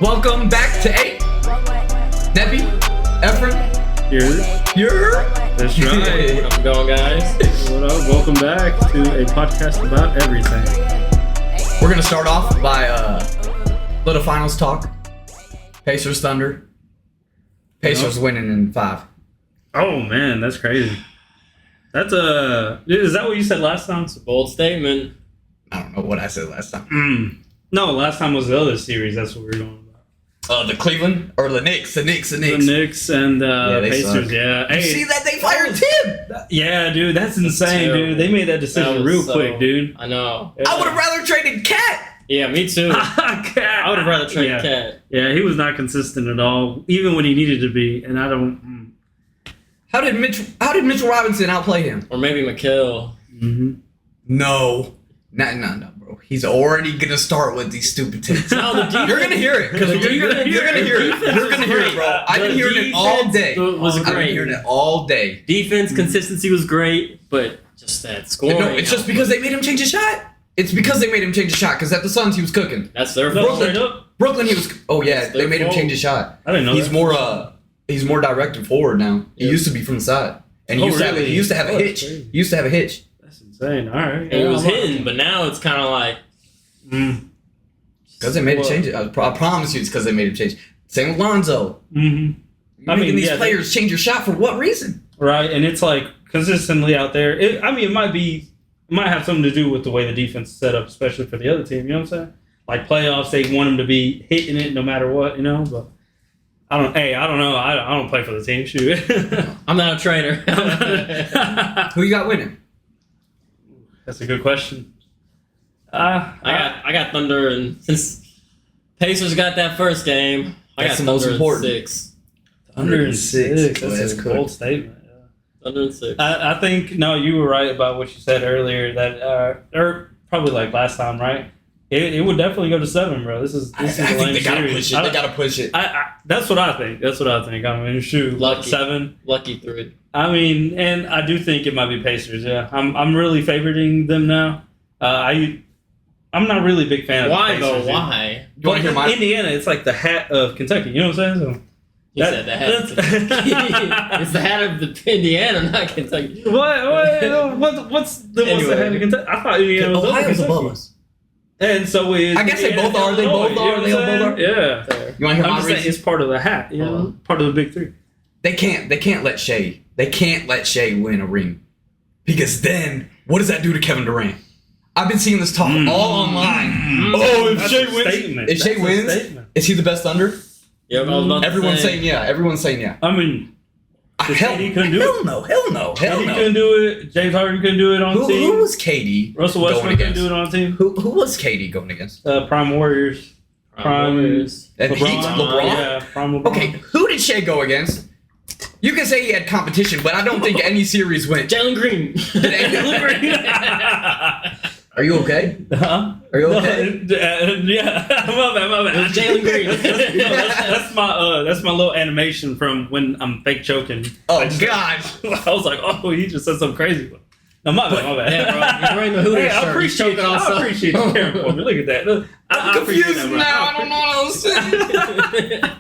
Welcome back to 8. Neppy, Efren, you're. That's right. How's it going, guys? What up? Welcome back to a podcast about everything. We're gonna start off by little finals talk. Pacers Thunder. Pacers winning in 5. Oh man, that's crazy. Is that what you said last time? It's a bold statement. I don't know what I said last time. No, last time was the other series. That's what we were going about. The Cleveland or the Knicks. The Knicks. The Knicks and they Pacers. suck. Yeah. You see that they fired Tim? Yeah, dude, that's insane, dude. They made that decision real quick, dude. I know. Yeah. I would have rather traded Cat. Yeah, me too. Cat. I would have rather traded Cat. Yeah, he was not consistent at all, even when he needed to be. And I don't. How did Mitchell Robinson outplay him? Or maybe McHale. Mm-hmm. No, bro. He's already gonna start with these stupid takes. No, the defense, You're gonna hear it because you're gonna hear it. You're gonna hear it, bro. I've been hearing it all day. Was I've been great. hearing it all day. Defense consistency was great, but just that scoring. No, it's just because they made him change his shot. It's because they made him change his shot. Because at the Suns he was cooking. That's their No, fault. straight up. Brooklyn he was. Oh yeah, That's they their made him fault. change his shot. I didn't know He's that. more directed forward now. He Yeah. used to be from the side, and Oh, he really? used to have a Oh, hitch. crazy. He used to have a hitch. That's insane. All right. And it was hitting, but now it's kind of like. Because they made him Well, change it. I promise you, it's because they made him change. Same with Lonzo. Mm-hmm. You're making these players change your shot for what reason? Right, and it's like consistently out there. It might have something to do with the way the defense is set up, especially for the other team. You know what I'm saying? Like playoffs, they want them to be hitting it no matter what. You know, but I don't know. I don't play for the team. Shoot. I'm not a trainer. Who you got winning? That's a good question. I got Thunder, and since Pacers got that first game, I That's got the most Thunder important. in 6. 106. Boy, That's that's a cool. bold statement. Yeah. Thunder in 6. I think you were right about what you said earlier. That or probably like last time, right? It would definitely go to 7, bro. This is I a think lame they gotta series. push it. They gotta push it. That's what I think. I mean, shoot, Lucky. 7. Lucky 3. I mean, and I do think it might be Pacers. Yeah, I'm really favoriting them now. I'm not really a big fan of Why the Pacers. though? Why? You want to hear my? Indiana, it's like the hat of Kentucky. You know what I'm saying? So, He said the hat. It's the hat of the Indiana, not Kentucky. what's the hat of Kentucky? I thought Indiana was over Ohio's above Kentucky. us. And so is I guess they Indiana, both are. They Illinois, both are. you know They what I'm both are. saying? Yeah. There. You want to hear I'm my just saying reason? it's part of the hat, you know, part of the big 3. They can't let Shea. They can't let Shea win a ring, because then what does that do to Kevin Durant? I've been seeing this talk all online. Oh, if That's Shea a wins, statement. if Shea That's a wins, statement. is he the best Thunder? Yeah, I was about to Everyone's say. saying yeah. Everyone's saying yeah. I mean, KD couldn't do it. Hell no. KD couldn't do it. James Harden couldn't do it on team. Who was KD? Russell going Westbrook couldn't against? do it on team. Who was KD going against? Prime Warriors. Prime Warriors. And Heat, LeBron? Yeah, Prime LeBron. Okay, who did Shea go against? You can say he had competition, but I don't think any series went. Jalen Green. Are you okay? Huh? Are you okay? Yeah, my bad. Jalen Green. No, that's my little animation from when I'm fake choking. Oh I just- gosh. I was like, oh, he just said something crazy. No, my bad. Yeah, bro. He's wearing the Hooters Hey, I shirt. He's appreciate choking on I appreciate you caring for me. Look at that. I'm appreciate confused that, bro. now. I don't know what I was saying.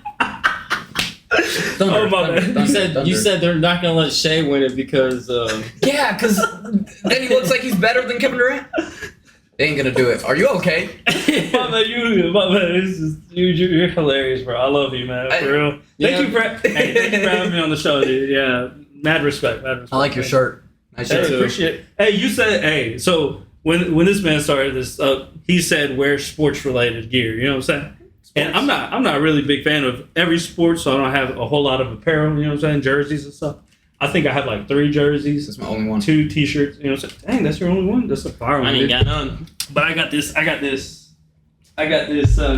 Oh, my bad. You said they're not gonna let Shea win it because Yeah, because then he looks like he's better than Kevin Durant. They ain't gonna do it. Are you okay? My man, you're hilarious, bro. I love you, man. For real. Thank you for having me on the show, dude. Yeah, mad respect. I like your shirt. Nice Hey, shirt. appreciate it. Hey, you said, so when this man started this, he said wear sports related gear. You know what I'm saying? And I'm not a really big fan of every sport, so I don't have a whole lot of apparel. You know what I'm saying? Jerseys and stuff. I think I have like 3 jerseys. That's my only one. 2 T-shirts. You know what I'm saying? Dang, that's your only one. That's a fire one. I ain't dude. got none. But I got this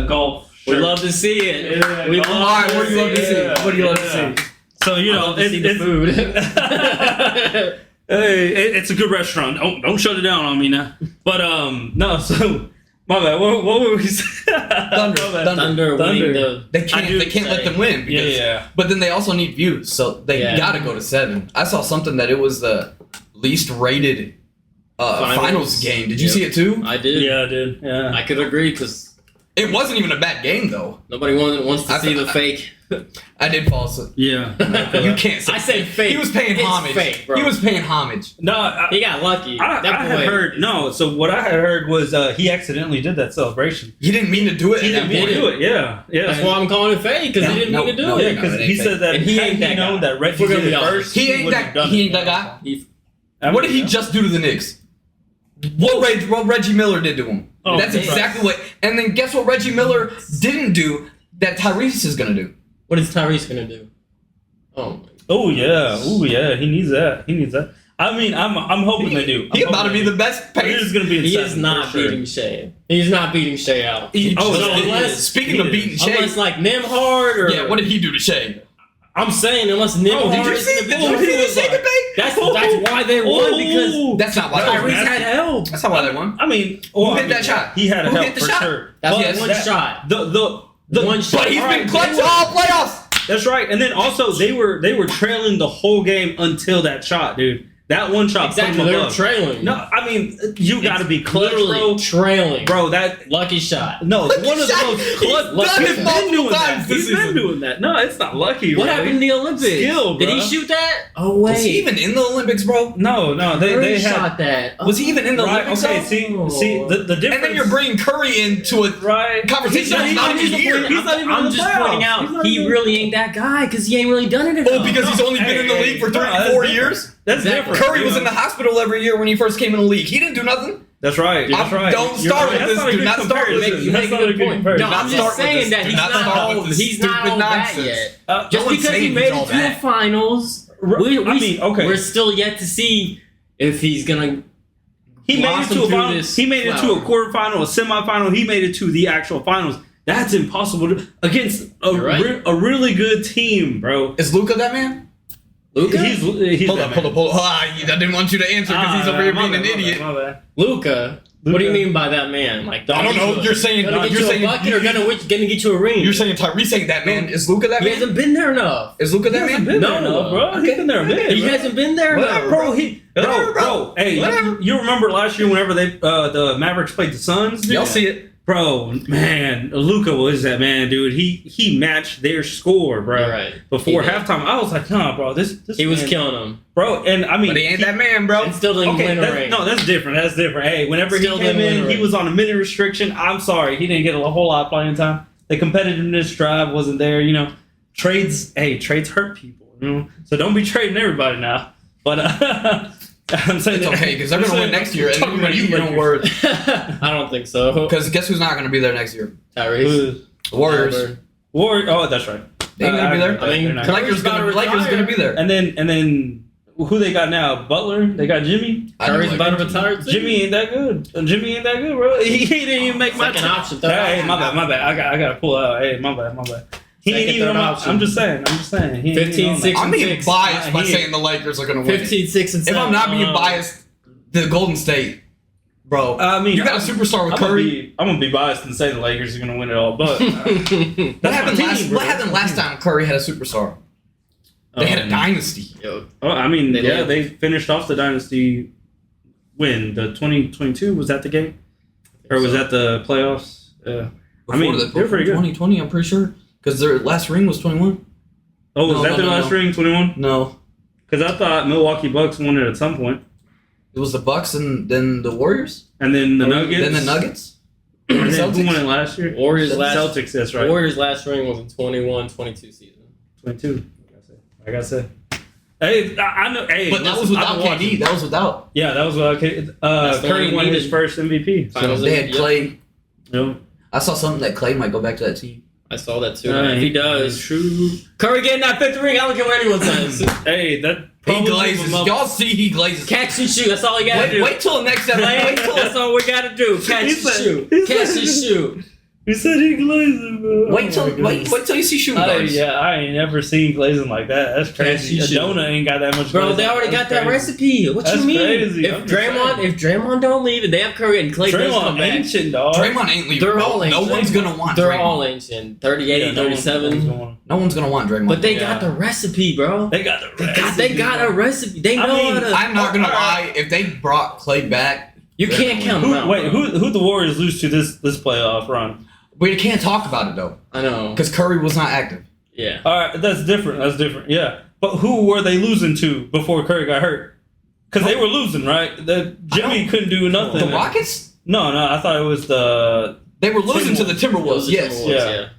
golf shirt. We love to see it. Yeah, We golf. love All right, what do you love to see? Yeah, What do you love yeah. to see? So you I know, love to see the food. Hey, it's a good restaurant. Don't shut it down on me now. But no. So my bad. What were we saying? Thunder winning the. They can't let them win. Because, Yeah. But then they also need views, so they gotta go to 7. I saw something that it was the least rated finals game. Did you see it too? I did. Yeah, I did. Yeah. I could agree because It wasn't even a bad game though. Nobody wants to see the fake. I did fall asleep. Yeah. You can't say I said fake. He was paying It's homage. fake, bro. He was paying homage. No, He got lucky. I had heard no. So what I had heard was he accidentally did that celebration. He didn't mean to do it. He at that didn't mean to point. do it. Yeah, yeah. That's why I'm calling it fake because he didn't mean to do it. Yeah, because he said that And he ain't that known guy. that Reggie We're gonna did be it honest. first. He ain't wouldn't have that. done He it. ain't that guy. I What did he mean, just do to the Knicks? What Reggie Miller did to him. Oh, That's man. exactly what. And then guess what Reggie Miller didn't do that Tyrese is gonna do. What is Tyrese gonna do? Oh my God. Oh yeah. He needs that. I mean, I'm hoping they do. He about to be the best He's pace. gonna be. In He seven, is not for sure. beating Shea. He's not beating Shea out. Speaking of beating Shea, Unless like Nimhard or yeah, what did he do to Shea? I'm saying unless Nimhard. Did you is see? gonna Did be you see the debate? That's why they won because That's not why. Tyrese They won. had help. That's not why they won. I mean, Who hit that shot? He had a Who help hit the for shot? sure. That's Yes, one that- shot. The One shot. But he's Alright, been clutch they were- all playoffs. That's right. And then also they were trailing the whole game until that shot, dude. That one shot. Exactly, put they them were above. trailing. No, I mean you got to be clutch, Literally bro. trailing. Bro, that Lucky shot. no, one of the shot. most clutch. He's done it He's been multiple doing that. times this He's been season. doing that. No, it's not lucky. What bro. happened in the Olympics? Skill, Did he bro. shoot that? Oh wait, Was he even in the Olympics, bro? No, they Curry had. shot that. Was he even in the Right, Olympics? okay, though? see the difference. And then you're bringing Curry into a right conversation that's not even here. He's not even in I'm the just playoffs. pointing He's out not he even- really ain't that guy because he ain't really done it enough. Oh, because he's only been in the league for 3 or 4 years. That's Exactly. different. Curry was in the hospital every year when he first came in the league. He didn't do nothing. That's right. That's right. Don't You're start right. with this. That's not a Do good not start with comparison. this. You That's make not a a good good point. comparison. No, Do not I'm start just with saying this. that Do he's not not start all. with this He's not stupid all that nonsense. yet. No Just one's because he saying made he's it all to the that. finals, I mean, okay. we're still yet to see if he's gonna. He made it blossom to a through final. this He made it to a flower. quarterfinal, a semifinal. He made it to the actual finals. That's impossible to, against You're right. a really good team, bro. Is Luka that man? Luka. He's Hold that up, hold man. up, hold up. I didn't want you to answer because he's over here My being an bad, idiot. My bad. Luka. What do you mean by that man? Like I don't know. You're saying gonna get you're you saying a bucket or gonna get you a ring? you're saying Tyrese ain't that man. Is Luka that he man? hasn't been there enough. Is Luka that man? Been No. there enough, bro. He's been there a minute. He bro. hasn't been there Whatever, enough, Bro, Whatever, bro. Hey, Whatever. you remember last year whenever the Mavericks played the Suns? Dude? Y'all see it? Bro, man, Luka was that man, dude. He matched their score, bro. You're right. Before He did. halftime, I was like, nah, bro, this He was man- killing him. bro. And I mean, But he ain't that man, bro. And still didn't Okay, win a that's, ring. no, that's different. That's different. Hey, whenever Still he came didn't win in, a he ring. was on a minute restriction. I'm sorry, he didn't get a whole lot of playing time. The competitiveness drive wasn't there. You know, trades hurt people. You know, so don't be trading everybody now. But I'm saying It's that- okay because they're gonna win next year, and Talking you're gonna about eat your own Lakers. words. I don't think so. Because guess who's not gonna be there next year? Tyrese. The Warriors. Auburn. Oh, that's right. They ain't gonna be there. I mean, They're not. Curry's Lakers about to Lakers retire. gonna be there. And then who they got now? Butler. They got Jimmy. Curry's about to retire too. Jimmy ain't that good. Jimmy ain't that good, bro. He didn't even make my Second team. option, third Hey, option. my bad. I gotta pull out. Hey, my bad. He ain't Second, even third on my, option. I'm just saying. He ain't 15, even on 6, my- I'm being 6. biased by He- saying the Lakers are gonna win. 15, 6, and If 7. I'm not being biased, the Golden State, bro. I mean, you got a superstar with I'm Curry. I'm gonna be biased and say the Lakers are gonna win it all, but What that's happened my last? team, bro. What happened last time Curry had a superstar? They had a dynasty. Yo, Oh, I mean, They yeah, lived. they finished off the dynasty. When the 2022 was that the game, or was that the playoffs? I mean, they're pretty good. 2020, I'm pretty sure, because their last ring was 21. Oh, was No, that no, their no, last no. ring? 21? No, Because I thought Milwaukee Bucks won it at some point, it was the Bucks and then the Warriors, and then the Nuggets, then the Nuggets, and then Celtics? who won it last year? Warriors The last Celtics. That's right. Warriors last ring was in 21-22 season. 22. I gotta say. Hey, I know. Hey, But that was listen, without I've been watching. KD. That was without. Yeah, that was without KD. That's the one Curry he won his needed. first MVP. Finals They had MVP, Clay. Yep. I saw something that Clay might go back to that team. I saw that too. Yeah, if he does, true. Curry getting that fifth ring. I don't care what anyone says. Hey, that He probably glazes. move him up. Y'all see he glazes. Catch and shoot. That's all he gotta do. Wait till the next episode. Wait till That's all we gotta do. Catch He and said- shoot. he Catch said- and shoot. You said he glazing, bro. wait till you see shooting guards. I ain't never seen glazing like that. That's crazy. Catch and shoot. Adona ain't got that much. Bro, glazing. they already That's got that crazy. recipe. What That's you mean? crazy. I'm If just saying. Draymond don't leave and they have Curry and Clay does come Draymond back, ancient, dog. Draymond ain't leaving. They're bro. all No ancient. one's gonna want they're Draymond. all ancient. 38, Yeah, no one's 37. going. No one's gonna want Draymond. But they Yeah. got the recipe, bro. They got the They got a recipe. They know I mean, how to. I'm not gonna lie. If they brought Clay back, You they're can't gonna count win. them out. Who the Warriors lose to this playoff run? We can't talk about it though, I know. because Curry was not active. Yeah. All right, that's different. Yeah, but who were they losing to before Curry got hurt? Because they were losing, right? Jimmy couldn't do nothing. The Rockets? No, I thought it was the. They were losing to the Timberwolves. Yes, Yeah.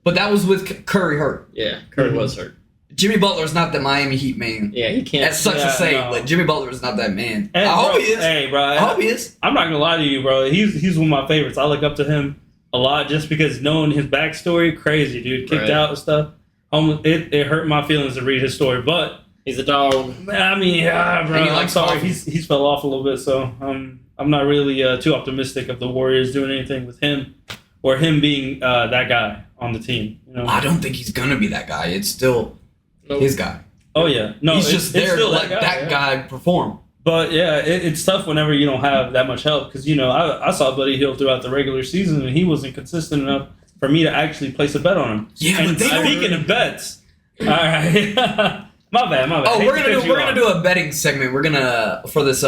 but that was with Curry hurt. Yeah. Curry was hurt. Jimmy Butler's not the Miami Heat man. Yeah, he can't. That sucks to say, no. but Jimmy Butler is not that man. Hey, I hope bro, he is. Hey, bro. I hope he is. I'm not gonna lie to you, bro. He's one of my favorites. I look up to him a lot just because knowing his backstory, crazy dude, kicked out and stuff. It hurt my feelings to read his story, but He's a dog. I mean, bro, And he I'm likes sorry, coffee. he's fell off a little bit, so I'm not really too optimistic of the Warriors doing anything with him or him being that guy on the team. You know? I don't think he's gonna be that guy. It's still his guy. Oh yeah, no, He's just there to still let that guy perform. But yeah, it's tough whenever you don't have that much help because I saw Buddy Hield throughout the regular season and he wasn't consistent enough for me to actually place a bet on him. Yeah, and but they speaking of bets, all right, my bad. Oh, Hate we're to gonna cut you off. do a betting segment. We're gonna for this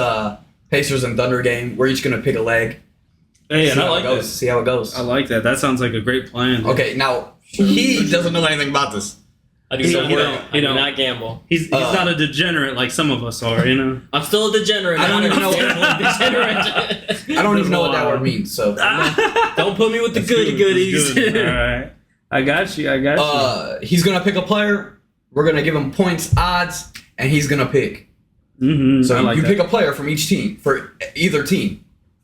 Pacers and Thunder game. We're each gonna pick a leg. Hey, and See I how like it goes. that. See how it goes. I like that. That sounds like a great plan. Dude. Okay, now he doesn't know anything about this. I do He not don't- gamble. he I do don't. not gamble. He's not a degenerate like some of us are, you know. I'm still a degenerate. I don't not even a know- gambling degenerate. I don't even know what that wild. word means. So Don't put me with the That's goody good. goodies. That's good. All right, I got you. he's gonna pick a player. We're gonna give him points, odds, and he's gonna pick. Mm-hmm. So I like you that. pick a player from each team for either team.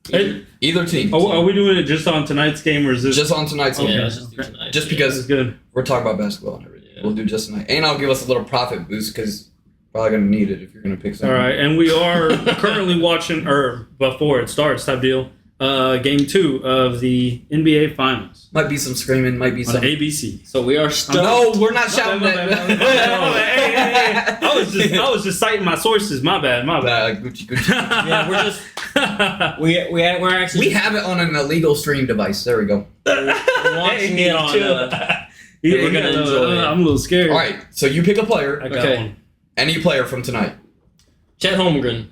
Hey, Either team. are we doing it just on tonight's game or is this Just on tonight's game. Yeah, let's just do tonight. Just Yeah. because That's good? we're talking about basketball and everything. Yeah. We'll do just tonight. And I'll give us a little profit boost because probably gonna need it if you're gonna pick All something. right, and we are currently watching, or before it starts, type deal, game 2 of the NBA Finals Might be some screaming, might be on some. ABC. So we are stuck. No, we're not shouting My bad. that. Hey. I was just citing my sources. My bad. Gucci. Yeah, we're just we're actually We have it on an illegal stream device. There we go. watching it on. Yeah, we're gonna enjoy it. I'm a little scared. All right, so you pick a player, I got Okay. one. any player from tonight. Chet Holmgren.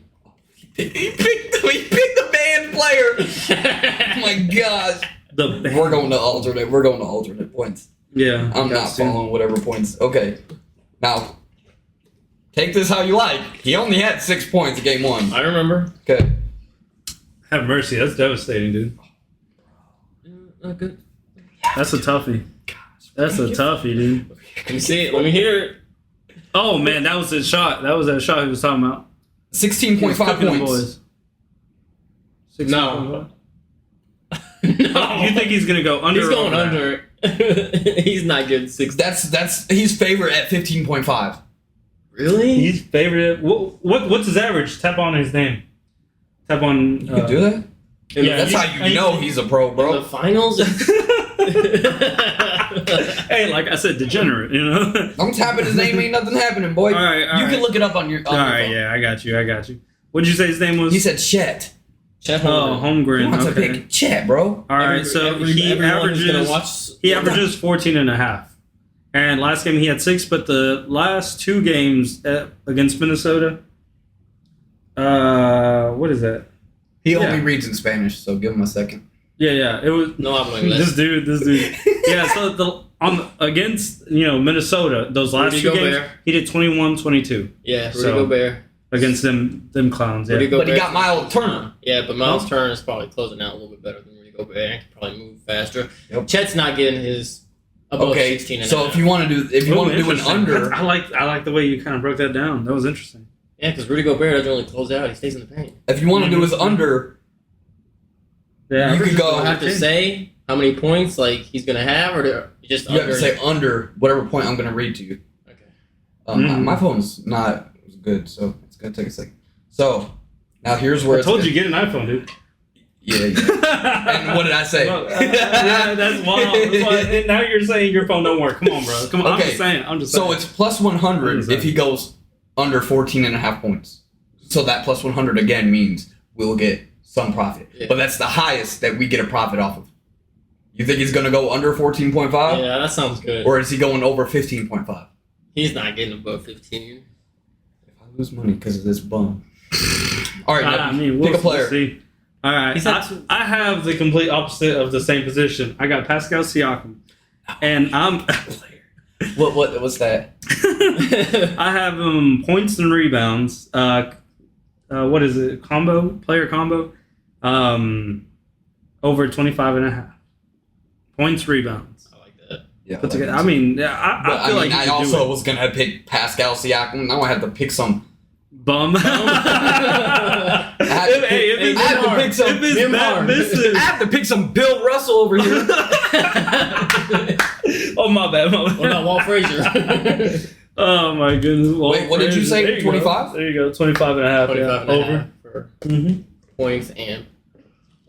He picked the band player. Oh my gosh. We're going to alternate. We're going to alternate points. Yeah. I'm not following whatever points. Okay, now take this how you like. He only had 6 points in game 1. I remember. Okay. Have mercy. That's devastating, dude. Good. That's a toughie. That's a toughie, dude. Let me see it. Let me hear it. Oh man, that was his shot. That was that shot he was talking about. 16.5 Cooking them points. boys. No. No. You think he's gonna go under? He's or going over? under. He's not good. 6. That's he's favorite at 15.5. Really? He's favorite. What's his average? Tap on his name. Tap on. You can do that? Yeah, That's how you know he's a pro, In bro. the finals. Hey, like I said, degenerate. You know. I'm tapping his name, ain't nothing happening, boy. All right, you can look it up on your. On All your right, phone. yeah, I got you. What did you say his name was? He said Chet. Chet Oh, Holmgren. He Holmgren. wants to Okay. pick Chet, bro. All right, so he everyone who's gonna averages. watch. He averages 14 and a half. And last game he had 6, but the last 2 games against Minnesota. What is that? He Yeah. only reads in Spanish, so give him a second. Yeah, it was. No hablo inglés. This dude. Yeah, so against Minnesota, those last Rudy 2 games, Gobert. he did 21-22 Yeah, Rudy So- Gobert. against them clowns. Yeah. Rudy But he Gobert. got Miles Turner. Yeah, but Miles Turner is probably closing out a little bit better than Rudy Gobert. And can probably move faster. Yep. Chet's not getting his above Okay, 16 and so a half. if you want to do an Interesting. under, I like the way you kind of broke that down. That was interesting. Yeah, because Rudy Gobert doesn't really close out. He stays in the paint. if you want to do his under, Yeah, You could go- Do I have to say how many points like he's gonna have, or just you under? have to say under whatever point I'm going to read to you. Okay. My phone's not good, so it's going to take a second. So now here's where I it's told gonna- you get an iPhone, dude. Yeah. And what did I say? Well, yeah, that's wild. That's why, and now you're saying your phone don't work. Come on, bro. Come on. Okay. I'm just saying. So it's plus 100 if he goes under 14 and a half points. So that plus 100 again means we'll get some profit. Yeah. But that's the highest that we get a profit off of. You think he's going to go under 14.5? Yeah, that sounds good. Or is he going over 15.5? He's not getting above 15. If I lose money because of this bum. All right, I mean, we'll, pick a player. We'll see. All right. He's had two. I have the complete opposite of the same position. I got Pascal Siakam. And I'm... What's that? I have points and rebounds. What is it? Player combo. Over 25.5. Points, rebounds. I like that. Yeah, Put together. I mean, I feel like I he could do also it. was gonna pick Pascal Siakam. Now I have to pick some. Bum. I have to pick some. If it's Matt misses. I have to pick some Bill Russell over here. Oh, my bad. What about Walt Frazier? Oh, my goodness. Well, Wait, what did you say? 25? There you go. 25 and a half. 25 and a Over. half for points and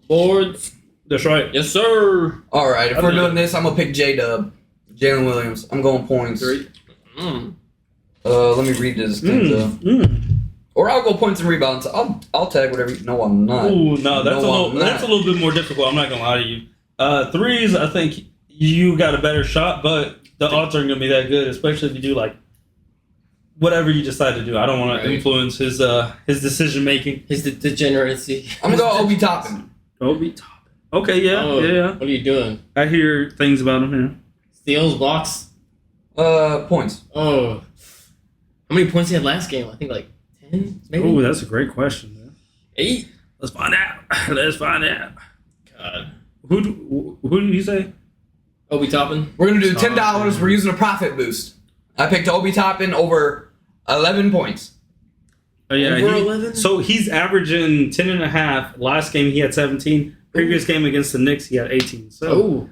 boards. That's right. Yes, sir. All right, if we're doing this, I'm gonna pick J-Dub, Jalen Williams. I'm going points. 3. Mm. Let me read this thing. Or I'll go points and rebounds. I'll tag whatever. No, I'm not. Ooh, no, that's No, I'm that's a not. little bit more difficult. I'm not gonna lie to you. Threes, I think you got a better shot, but the odds aren't gonna be that good, especially if you do like whatever you decide to do. I don't want to influence his decision making. His degeneracy. I'm gonna go Obi Toppin. Obi Toppin. Okay, yeah. What are you doing? I hear things about him. Steals, blocks. Points. Oh, how many points he had last game? I think like 10, maybe. Oh, that's a great question, man. 8. Let's find out. Let's find out. God. Who did you say? Obi Toppin. We're gonna do $10. We're using a profit boost. I picked Obi Toppin over 11 points. Oh yeah, Over 11? So he's averaging 10.5. Last game he had 17. Previous game against the Knicks he had 18. So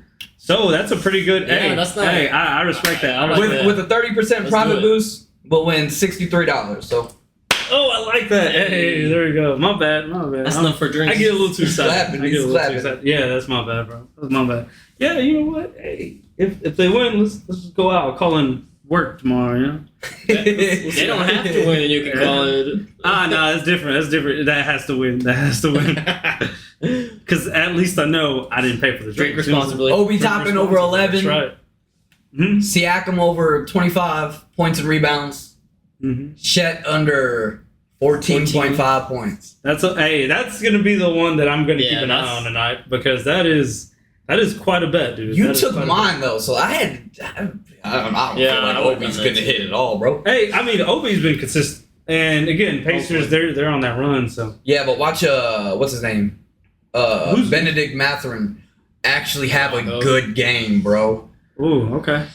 that's a pretty good. Yeah, that's not. Hey, I respect that. I like that. With a 30% profit boost, we'll win $63. So. Oh, I like that. Hey, there you go. My bad. That's enough for drinks. I get a little too excited. Slapping, I get a little slapping. too excited. Yeah, that's my bad, bro. That's my bad. Yeah, you know what? Hey, if they win, let's just go out. I'll call in work tomorrow. You know. They don't have to win, and you can call it. No, that's different. That's different. That has to win. Because at least I know I didn't pay for the Drink drink. responsibly. Obi Toppin over 11. That's right. Siakam over 25 points and rebounds. Chet under 14.5 points. That's gonna be the one that I'm gonna keep an eye on tonight because that is quite a bet, dude. You took mine though, so I don't feel like Obi's gonna hit it all, bro. Hey, I mean Obi's been consistent, and again, Pacers they're on that run. So yeah, but watch what's his name? Benedict Mathurin actually have a good game, bro. Ooh, okay.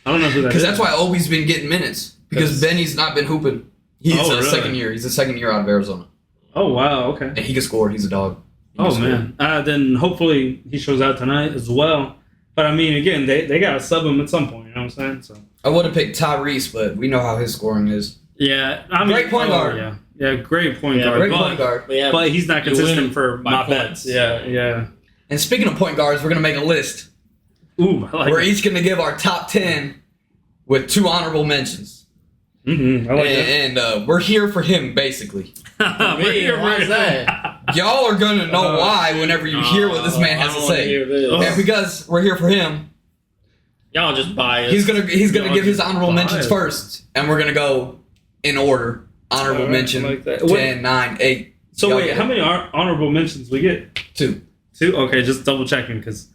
I don't know who that is. Because that's why Obi's been getting minutes. Because Benny's not been hooping. He's really? second year. He's a second year out of Arizona. Oh wow, okay. And he can score. He's a dog. Man. Then hopefully he shows out tonight as well. But I mean, again, they gotta sub him at some point. You know what I'm saying? So I would have picked Tyrese, but we know how his scoring is. yeah, I mean, Great point guard. Yeah, great point guard. Great point guard. But he's not consistent for my points. bets. Yeah. And speaking of point guards, we're gonna make a list. Ooh, I like We're that. each gonna give our top 10 with 2 honorable mentions. I like that. And we're here for him, basically. Why is that? Y'all are gonna know why whenever you hear what this man has to say. And because we're here for him, Y'all just biased. he's gonna give his honorable biased. mentions first, and we're gonna go in order. Honorable mention, like that. 10, 9, 8. So Y'all wait, get how it. many honorable mentions we get? 2. 2? Okay, just double checking because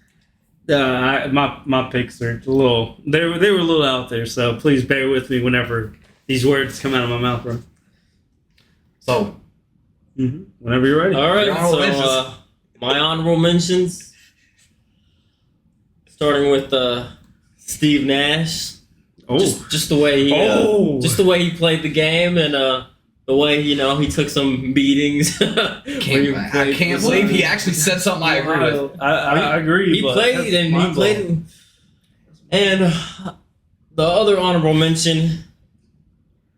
my picks are a little they were a little out there. So please bear with me whenever these words come out of my mouth, bro. So, Whenever you're ready. All right, Your honorable so mentions. my honorable mentions, starting with Steve Nash. Oh, Just the way he played the game and the way he took some beatings. I can't believe he actually said something I agree with. I agree. He but played that's and he mind played. And the other honorable mention,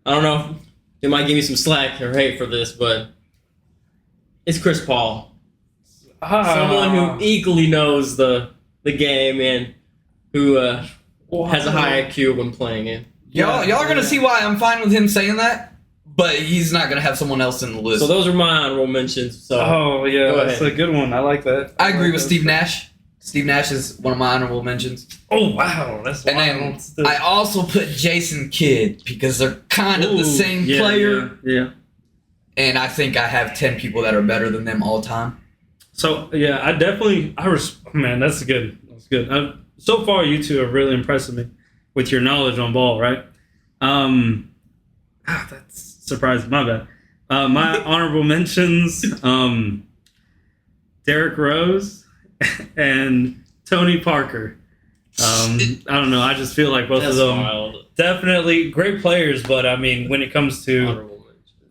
I don't know, they might give me some slack or hate for this, but it's Chris Paul. Someone who equally knows the game and who has a high IQ when playing it. Y'all are gonna see why I'm fine with him saying that, but he's not gonna have someone else in the list. So those are my honorable mentions. So Oh yeah, Go that's ahead. a good one. I like that. I agree with Steve Nash. Steve Nash is one of my honorable mentions. Oh wow, that's And then I also put Jason Kidd because they're kind of the same player. Yeah. And I think I have 10 people that are better than them all time. So yeah, man, that's good. That's good. So far, you two have really impressed me with your knowledge on ball, right? That's surprising. My bad. My honorable mentions: Derrick Rose and Tony Parker. I don't know. I just feel like both of them definitely great players, but I mean, when it comes to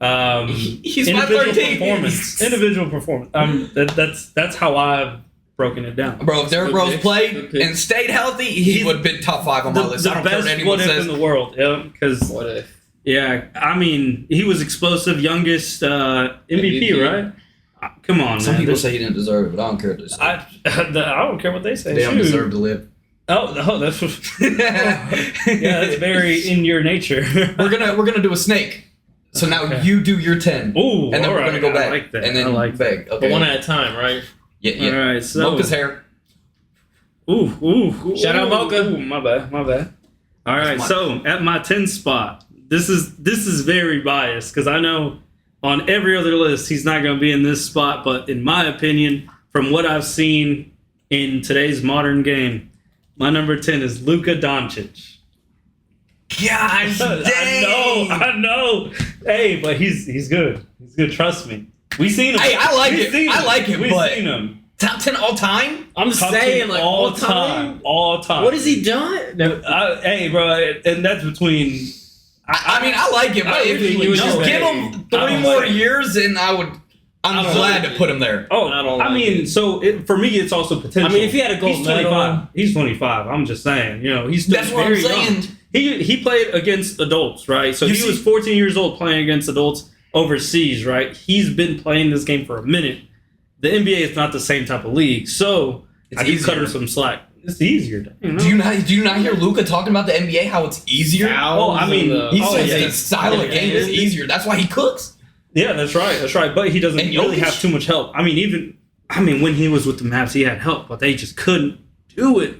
he's my 13th. Individual performance. That's how I've broken it down. Bro, if Derrick Rose played and stayed healthy, he would have been top 5 on my list. I don't care what anyone says. In the world, yeah. Because what if? Yeah, I mean, he was explosive, youngest MVP, right? Come on, Some man. people say he didn't deserve it, but I don't care what they say. I don't care what they say. They don't deserve to live. Oh, that's that's very in your nature. We're gonna do a snake. So now you do your 10. Ooh, and then we're gonna go back. I like that. And then beg. Okay. But one at a time, right? Yeah. All right. So Mocha's hair. Ooh. Shout out Mocha. Ooh, my bad. All right. So at my 10th spot, this is very biased because I know on every other list he's not going to be in this spot, but in my opinion, from what I've seen in today's modern game, my number 10 is Luka Doncic. Gosh, dang. I know. Hey, but he's good. He's good. Trust me. We've seen him. Hey, I like it. We've but seen him. Top 10 all time? I'm Top saying, 10 like, all time. All time. What has he done? Hey, bro, and that's between. I mean, I like it, but if you just give him 3 more years, and I'm glad to put him there. Oh, I mean, so for me, it's also potential. I mean, if he had a gold medal, he's 25. I'm just saying, he's still that's what very I'm saying. Young. He played against adults, right? So he was 14 years old playing against adults overseas, right? He's been playing this game for a minute. The NBA is not the same type of league, so I do cut him some slack. It's easier. Do you not hear Luka talking about the NBA, how it's easier? He says the style of game is easier. That's why he cooks. Yeah, that's right. But he doesn't really have too much help. I mean, when he was with the Mavs, he had help, but they just couldn't do it.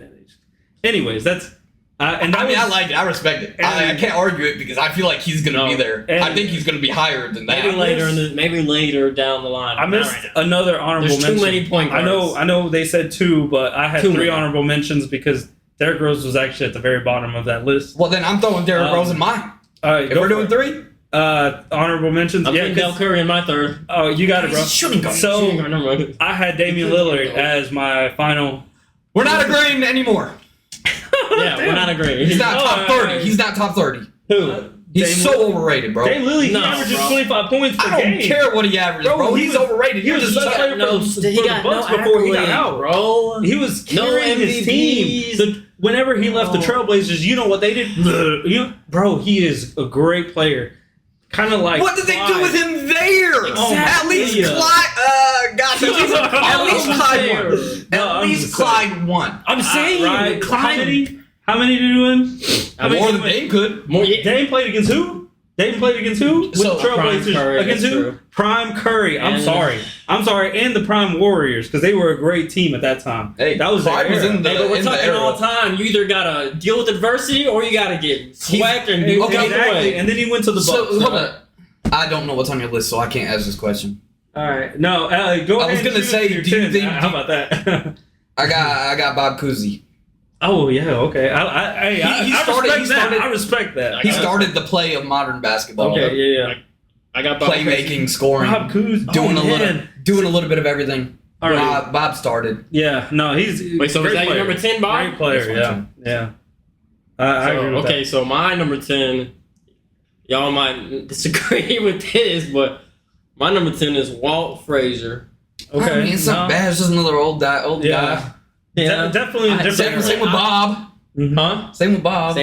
Anyways, that's I like it. I respect it. I can't argue it because I feel like he's going to be there. I think he's going to be higher than that. Maybe later down the line. I missed another honorable mention. There's too many point guards. I know they said 2, but I had 3 honorable mentions because Derrick Rose was actually at the very bottom of that list. Well, then I'm throwing Derrick Rose in mine. If we're doing 3? Honorable mentions. I'm putting Del Curry in my 3rd. Oh, you got it, bro. Shouldn't go. So I had Damian Lillard as my final. We're not agreeing anymore. Yeah, we're not agreeing. He's not top 30. He's not top 30. Who? He's so overrated, bro. Dame Lillard averages 25 points per game. I don't care what he averages, bro. He's overrated. He was the best player for the Bucks before he got out, bro. He was carrying his team. Whenever he left the Trailblazers, you know what they did? Bro, he is a great player. Kind of like what did they do with him there? Exactly. At least Clyde won. I'm saying, right? Clyde. How many did he win? More than Dame could. Dame played against who? With the Trailblazers. Against who? Prime Curry. I'm sorry. And the Prime Warriors, because they were a great team at that time. Hey, that was Clyde was in the but we're talking all the time. You either gotta deal with adversity or you gotta get swept and do exactly. And then he went to the Bucks. Hold on. I don't know what's on your list, so I can't ask this question. All right. No, go ahead. I was gonna say, do you think? How about that? I got Bob Cousy. Oh yeah, okay. I respect that. He started the play of modern basketball. Okay, yeah. I got Bob playmaking, scoring, Bob Cousy, doing a little bit of everything. All right. Bob started. Yeah, no, he's wait. So is that your number 10, Bob? Great player. Yeah. I agree with that. So my number 10. Y'all might disagree with this, but my number 10 is Walt Frazier. Okay, I mean, it's not bad. It's just another old guy. Yeah, definitely a different. Same with Bob. Huh? Same with Bob.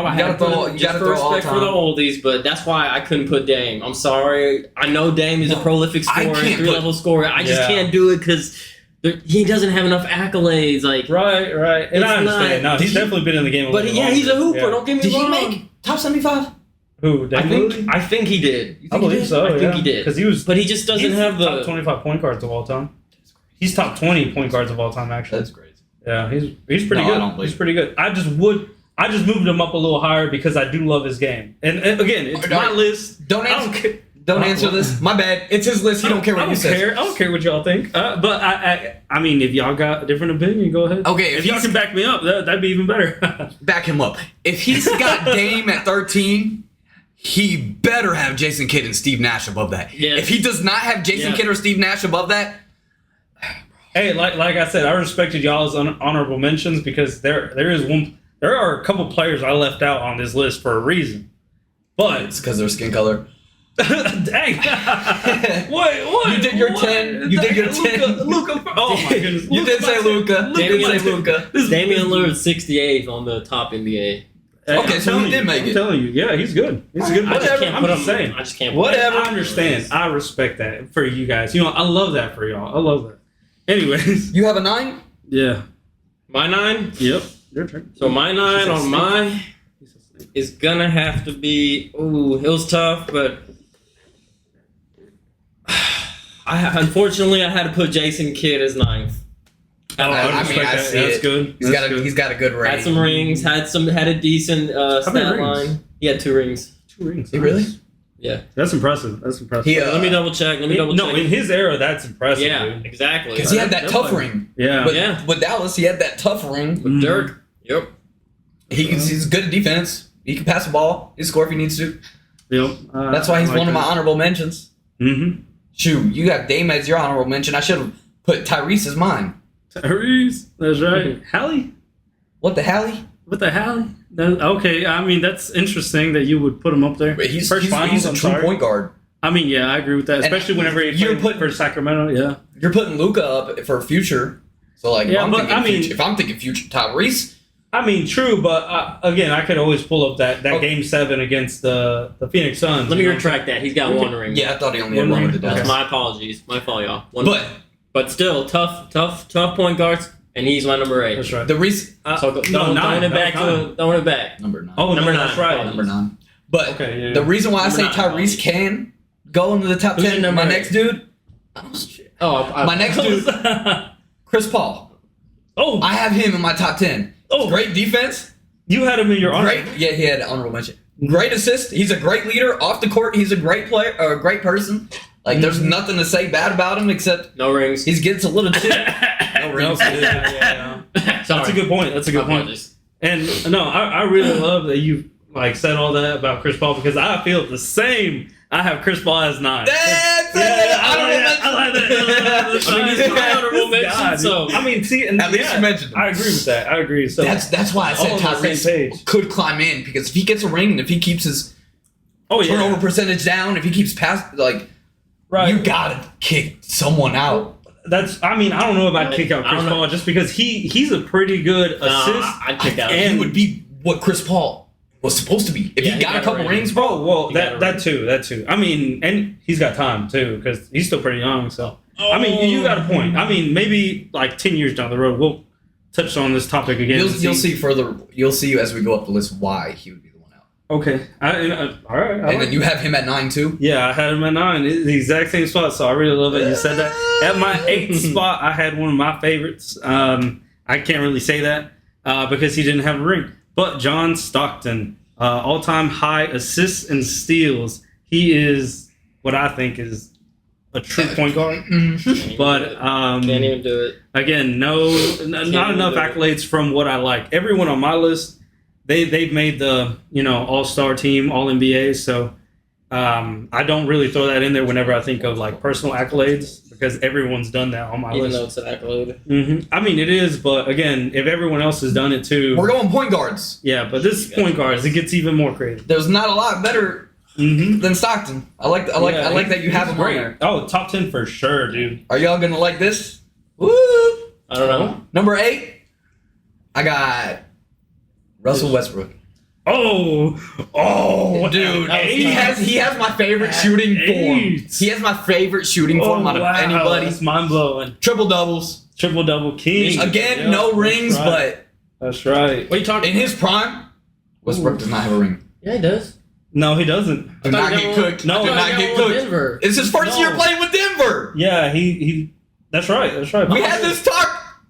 I had to just for respect for the oldies, but that's why I couldn't put Dame. I'm sorry. I know Dame is a prolific scorer, 3-level scorer. I just can't do it because he doesn't have enough accolades. Like right, and I understand. No, he's definitely been in the game. But he's a hooper. Don't get me wrong. Did he make top 75? Who? I think he did. I believe so. I think he did. Because he was. But he just doesn't have the top 25 point guards of all time. He's top 20 point guards of all time. Actually, that's crazy. Yeah, he's pretty good. He's pretty good. I just moved him up a little higher because I do love his game. And again, it's my list. Don't answer. Don't answer this. My bad. It's his list. He don't care what you say. I don't care what y'all think. But I mean, if y'all got a different opinion, go ahead. Okay, if y'all can back me up, that'd be even better. Back him up. If he's got Dame at 13, he better have Jason Kidd and Steve Nash above that. Yes. If he does not have Jason Kidd or Steve Nash above that, hey, like I said, I respected y'all's honorable mentions because there are a couple players I left out on this list for a reason. But it's because of their skin color. Dang. What? You did your 10. You did your 10. Luka. Oh my goodness. You did say Luka. You did say Luka. Damian Lillard 68th on the top NBA. Okay, so he did make it. I'm telling you, yeah, he's good. He's a good. I just can't I'm put just him. saying. I just can't. Whatever. I understand. I respect that for you guys. You know, I love that for y'all. I love that. Anyways. You have a 9? Yeah. My 9. Yep. Your turn. So my 9 on my is gonna have to be. Ooh, it was tough, but unfortunately I had to put Jason Kidd as 9th. I respect mean, I that. see That's it. good. He's got a good rate. Had some rings. Had a decent How many stat rings? line. He had 2 rings. 2 rings. He really? Yeah. That's impressive. That's impressive. He, Let me double check. No, in his era, that's impressive. Yeah, Dude. exactly. Because he had that tough ring. Yeah. But Yeah. with Dallas, he had that tough ring. With Dirk. Yep. He's good at defense. He can pass the ball. He can score if he needs to. Yep. That's why he's one of my honorable mentions. Mm-hmm. Shoot, you got Dame as your honorable mention. I should have put Tyrese as mine. Tyrese. That's right. Hallie? What the Hallie? What the Hallie? Okay, I mean, that's interesting that you would put him up there. But he's First finals, a I'm true sorry. point guard. I mean, yeah, I agree with that. Especially whenever you're played for Sacramento, yeah. You're putting Luka up for future. So, like, Yeah, but I mean- if I'm thinking future Tyrese, I mean, true, but again, I could always pull up that Game 7 against the Phoenix Suns. Let me you know? retract that. He's got 1 ring. yeah, I thought he only had One one with ring? the Dallas. That's my apologies. My fault, y'all. But But still, tough point guards, and he's my number 8. That's right. the reason So throwing it back to throwing it back. number 9. Oh, Number no, that's 9. right. Number 9. But Okay, yeah. the reason why I Number say 9, Tyrese apologies. can go into the top Who's your 10, number my 8? next dude, my next dude, Chris Paul. Oh, I have him in my top 10. Oh. Great defense. you had him in your honor. Great. Yeah, he had an honorable mention. Great assist. He's a great leader off the court. He's a great player, or a great person. Like, there's nothing to say bad about him except No rings. he gets a little chip. No, yeah. Sorry. That's a good point. That's a good point. Apologies. And no, I really love that you like said all that about Chris Paul because I feel the same. I have Chris Paul as 9. That's I like that. I mean, he's my honorable This mention, guy, so- dude. I mean, see, and At least you mentioned him. I agree with that. I agree. So That's why I said all on the same Tyrese page. could climb in because if he gets a ring and if he keeps his turnover percentage down, if he keeps past, like, right. you gotta kick someone out. That's. I mean, I don't know if I'd Right. kick out I Chris don't know. Paul just because he's a pretty good assist. I'd kick out. He would be what Chris Paul was supposed to be. If Yeah, he he got got a couple a ring. rings, bro. Oh well, He that got a that too. I mean, and he's got time too because he's still pretty young. So I mean, you got a point. I mean, maybe like 10 years down the road, we'll touch on this topic again. You'll see further. You'll see as we go up the list why he would be the one out. Okay. All right. And then you have him at 9 too. Yeah, I had him at 9. It's the exact same spot, so I really love that you said that. At my 8th spot, I had one of my favorites. I can't really say that because he didn't have a ring. But John Stockton, all-time high assists and steals. He is what I think is a true point guard. But Can't even do it. again, not enough accolades from what I like. Everyone on my list, they've made the All-Star team, All NBA. So I don't really throw that in there whenever I think of like personal accolades because everyone's done that on my Even list. though it's an accolade. I mean, it is, but again, if everyone else has done it too, We're going point guards. yeah. But this is point guards, it gets even more creative. There's not a lot better than Stockton. I like that you have him on great. there. Oh, top 10 for sure, dude. Are y'all gonna like this? Woo! I don't know. Number 8, I got Russell Westbrook. Oh, Dude, that was he has my favorite shooting form. He has my favorite shooting form out of anybody. That's mind blowing. Triple doubles. Triple double king. Again, Yep, no that's rings, right. That's right. What are you talking but in his prime, Westbrook does not have a ring. Yeah, he does. No, he doesn't. Do thought not he get got one- cooked. No, Do I not got get one with cooked. Denver. It's his first No. year playing with Denver. Yeah, he. That's right. That's right. We had this talk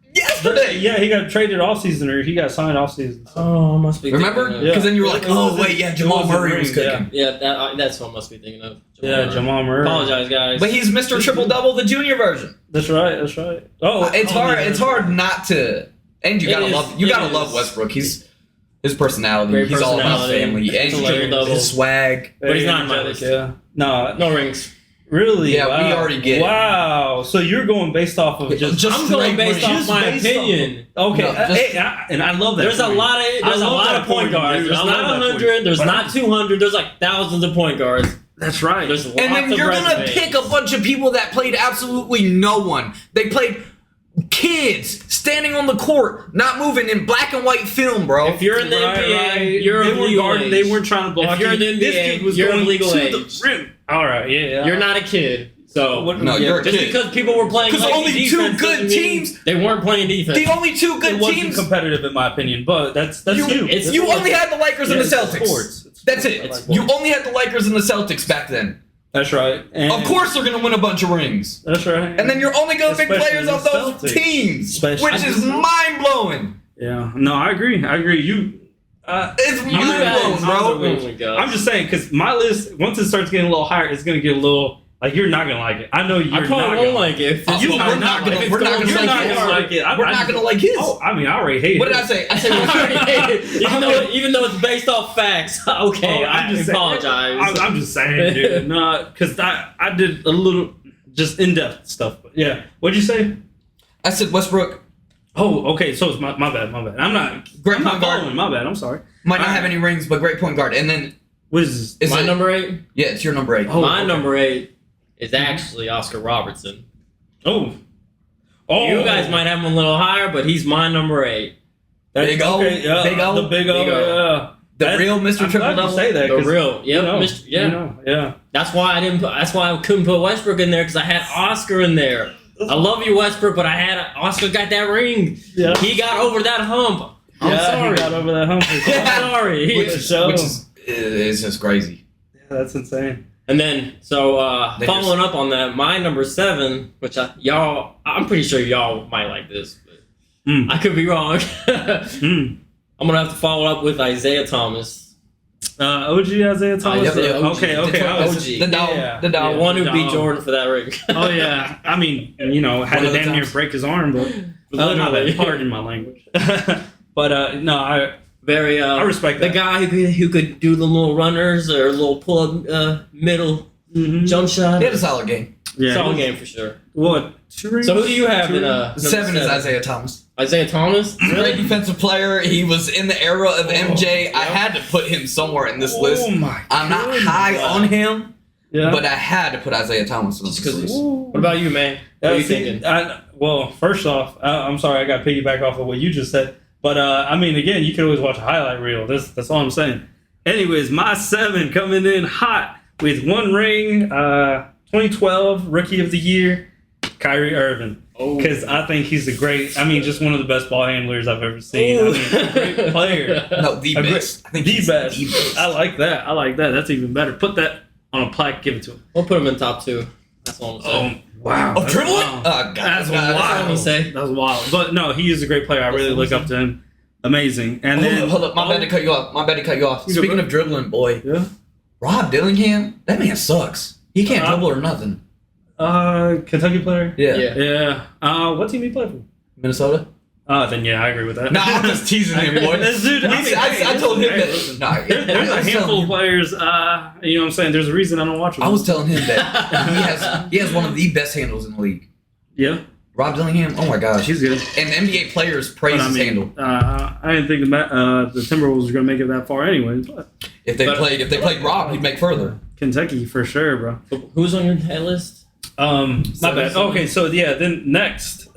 yesterday. Yeah, he got traded off season, or he got signed off season. So. Oh, I must be. Remember? thinking Because of- then you were like, oh wait, yeah, Jamal wasn't Murray was rings, cooking. Yeah, that's what I must be thinking of. Jamal Murray. Apologize, guys. But he's Mr. Triple Double, the junior version. That's right. That's right. Oh, It's hard. yeah. It's hard not to. And you It gotta is, love. You it gotta is. love Westbrook. His personality. Great He's all about personality. family and Triple-double. his swag. But he's not in my Angelic, list. Yeah. No. No rings. Really? Yeah, we already get it. Wow. So you're going based off of just. I'm going based off Just my based opinion. Okay. No, just- And I love that. There's a for you. lot of I there's a love lot that of point for you, guards. dude. There's I not love that for 100. you. There's But not 200. There's like thousands of point guards. That's right. There's lots And then of you're gonna resumes. pick a bunch of people that played absolutely no one. They played kids standing on the court, not moving in black and white film, bro. If you're in the NBA, you're they of were legal guarding. age. They weren't trying to block If you're in the you. This NBA, kid was you're of going legal to age. the rim. All right. Yeah. You're not a kid. So No, you're a just kid. because people were playing Because like only defense two good doesn't mean teams- they weren't playing defense. The only two good It wasn't teams. competitive in my opinion, but that's you. it's- You only had the Lakers and the it's Celtics. sports. It's That's sports. it. It's You sports. only had the Lakers and the Celtics back then. That's right. And Of course, they're gonna win a bunch of rings. That's right. And then you're only gonna pick Especially players the off those Celtics. teams, Especially- which is mind blowing. Yeah. No, I agree. You. It's You mind guys- blowing, Oh bro. my God. I'm just saying because my list once it starts getting a little higher, it's gonna get a little like you're not gonna like it. I know you're I not probably gonna won't like it. If Oh, it's- well, might we're not not like gonna. it. We're not You're gonna not like gonna his. like it. We're not gonna like his. Oh, I mean, I already hate What it. did I say? I said. I already hate it. Even though it's based off facts. Okay, Oh, I saying- apologize. I'm just saying, dude. No, because I did a little just in depth stuff. But yeah, what'd you say? I said Westbrook Oh, okay. So it's my bad. I'm not. Great I'm not point guard. following. My bad. I'm sorry. might not have any rings, but great point guard. And then What is this? is My it? number 8? Yeah, it's your number 8. Oh, My okay. number 8 is actually Oscar Robertson. Oh. You guys might have him a little higher, but he's my number 8. Big O, yeah, Big O, the Big O, Big O. yeah. The real Mr. I'm Triple glad you Double. say that. The 'cause real, yeah, you know, Mr. Yeah. you know, yeah. That's why I didn't. That's why I couldn't put Westbrook in there because I had Oscar in there. I love you, Westbrook, but I had Oscar got that ring. Yeah. He got over that hump. I'm Yeah, sorry. He got over that hump. I'm sorry. He- Which So- is it's just crazy. Yeah, that's insane. And then, so They following up on that, my number 7, which I'm pretty sure y'all might like this, but Mm. I could be wrong. Mm. I'm gonna have to follow up with Isaiah Thomas, OG Isaiah Thomas. yeah, OG. Okay. Detroit OG. The dog. Yeah. The the dog. one who beat dog. Jordan for that ring. Oh yeah. I mean, you know, had One to of the damn near times. break his arm, but my Literally. bad. Pardon my language. But no, I Very. I respect the that. guy who could do the little runners or little pull up middle Mhm. jump shot. He had a solid game. Yeah. Solid game for sure. What? 2 rings? So who do you have in The 7 is Isaiah Thomas. Isaiah Thomas? Great defensive player. He was in the era of MJ. I yeah. had to put him somewhere in this list. Oh my. I'm not goodness. high on him, Yeah. but I had to put Isaiah Thomas on Just this 'cause list. What about you, man? What are you see, thinking? Well, first off, I'm sorry I got to piggyback off of what you just said. But, I mean, again, you can always watch a highlight reel. That's all I'm saying. Anyways, my 7 coming in hot with 1 ring, 2012 Rookie of the Year, Kyrie Irving. Oh. Because I think he's just one of the best ball handlers I've ever seen. I mean, great player. No, the A great- best. I think The he's best. The best. I like that. That's even better. Put that on a plaque, give it to him. We'll put him in top 2. That's all I'm saying. Wow. Oh, dribbling? Wow. Oh, God. That's God, all I'm wild. gonna say. That's wild. But no, he is a great player. I really look up to him. Amazing. And then Hold up. My bad to cut you off. You go, Speaking bro. of dribbling, boy, Yeah. Rob Dillingham, that man sucks. He can't dribble or nothing. Kentucky player. Yeah. Yeah. Yeah. What team he played for? Minnesota? Then yeah, I agree with that. Nah, I'm just teasing him, boy. This dude, I told him that. Listen, Nah, there's I a was telling handful of him- players. You know what I'm saying? There's a reason I don't watch them. I was telling him that he has one of the best handles in the league. Yeah. Rob Dillingham, oh my gosh. She's good. And NBA players praise But, his handle. I didn't think the Timberwolves were gonna make it that far anyway. But If they played Rob, he'd make further. Kentucky for sure, bro. Who's on your head list? My Seven, bad. seven. Okay, so yeah, then next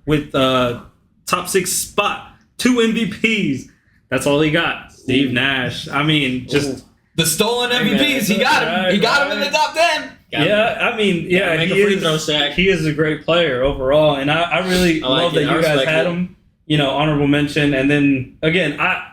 with top 6 spot, 2 MVPs. That's all he got. Steve Nash. I mean, just The stolen Hey, man, MVPs, he got him. right, He got him in right. the top 10. yeah. I mean, yeah, Make he a free is. throw, Shaq. He is a great player overall, and I really I like love it. that I you guys respect had it. him. You know, honorable mention, and then again, I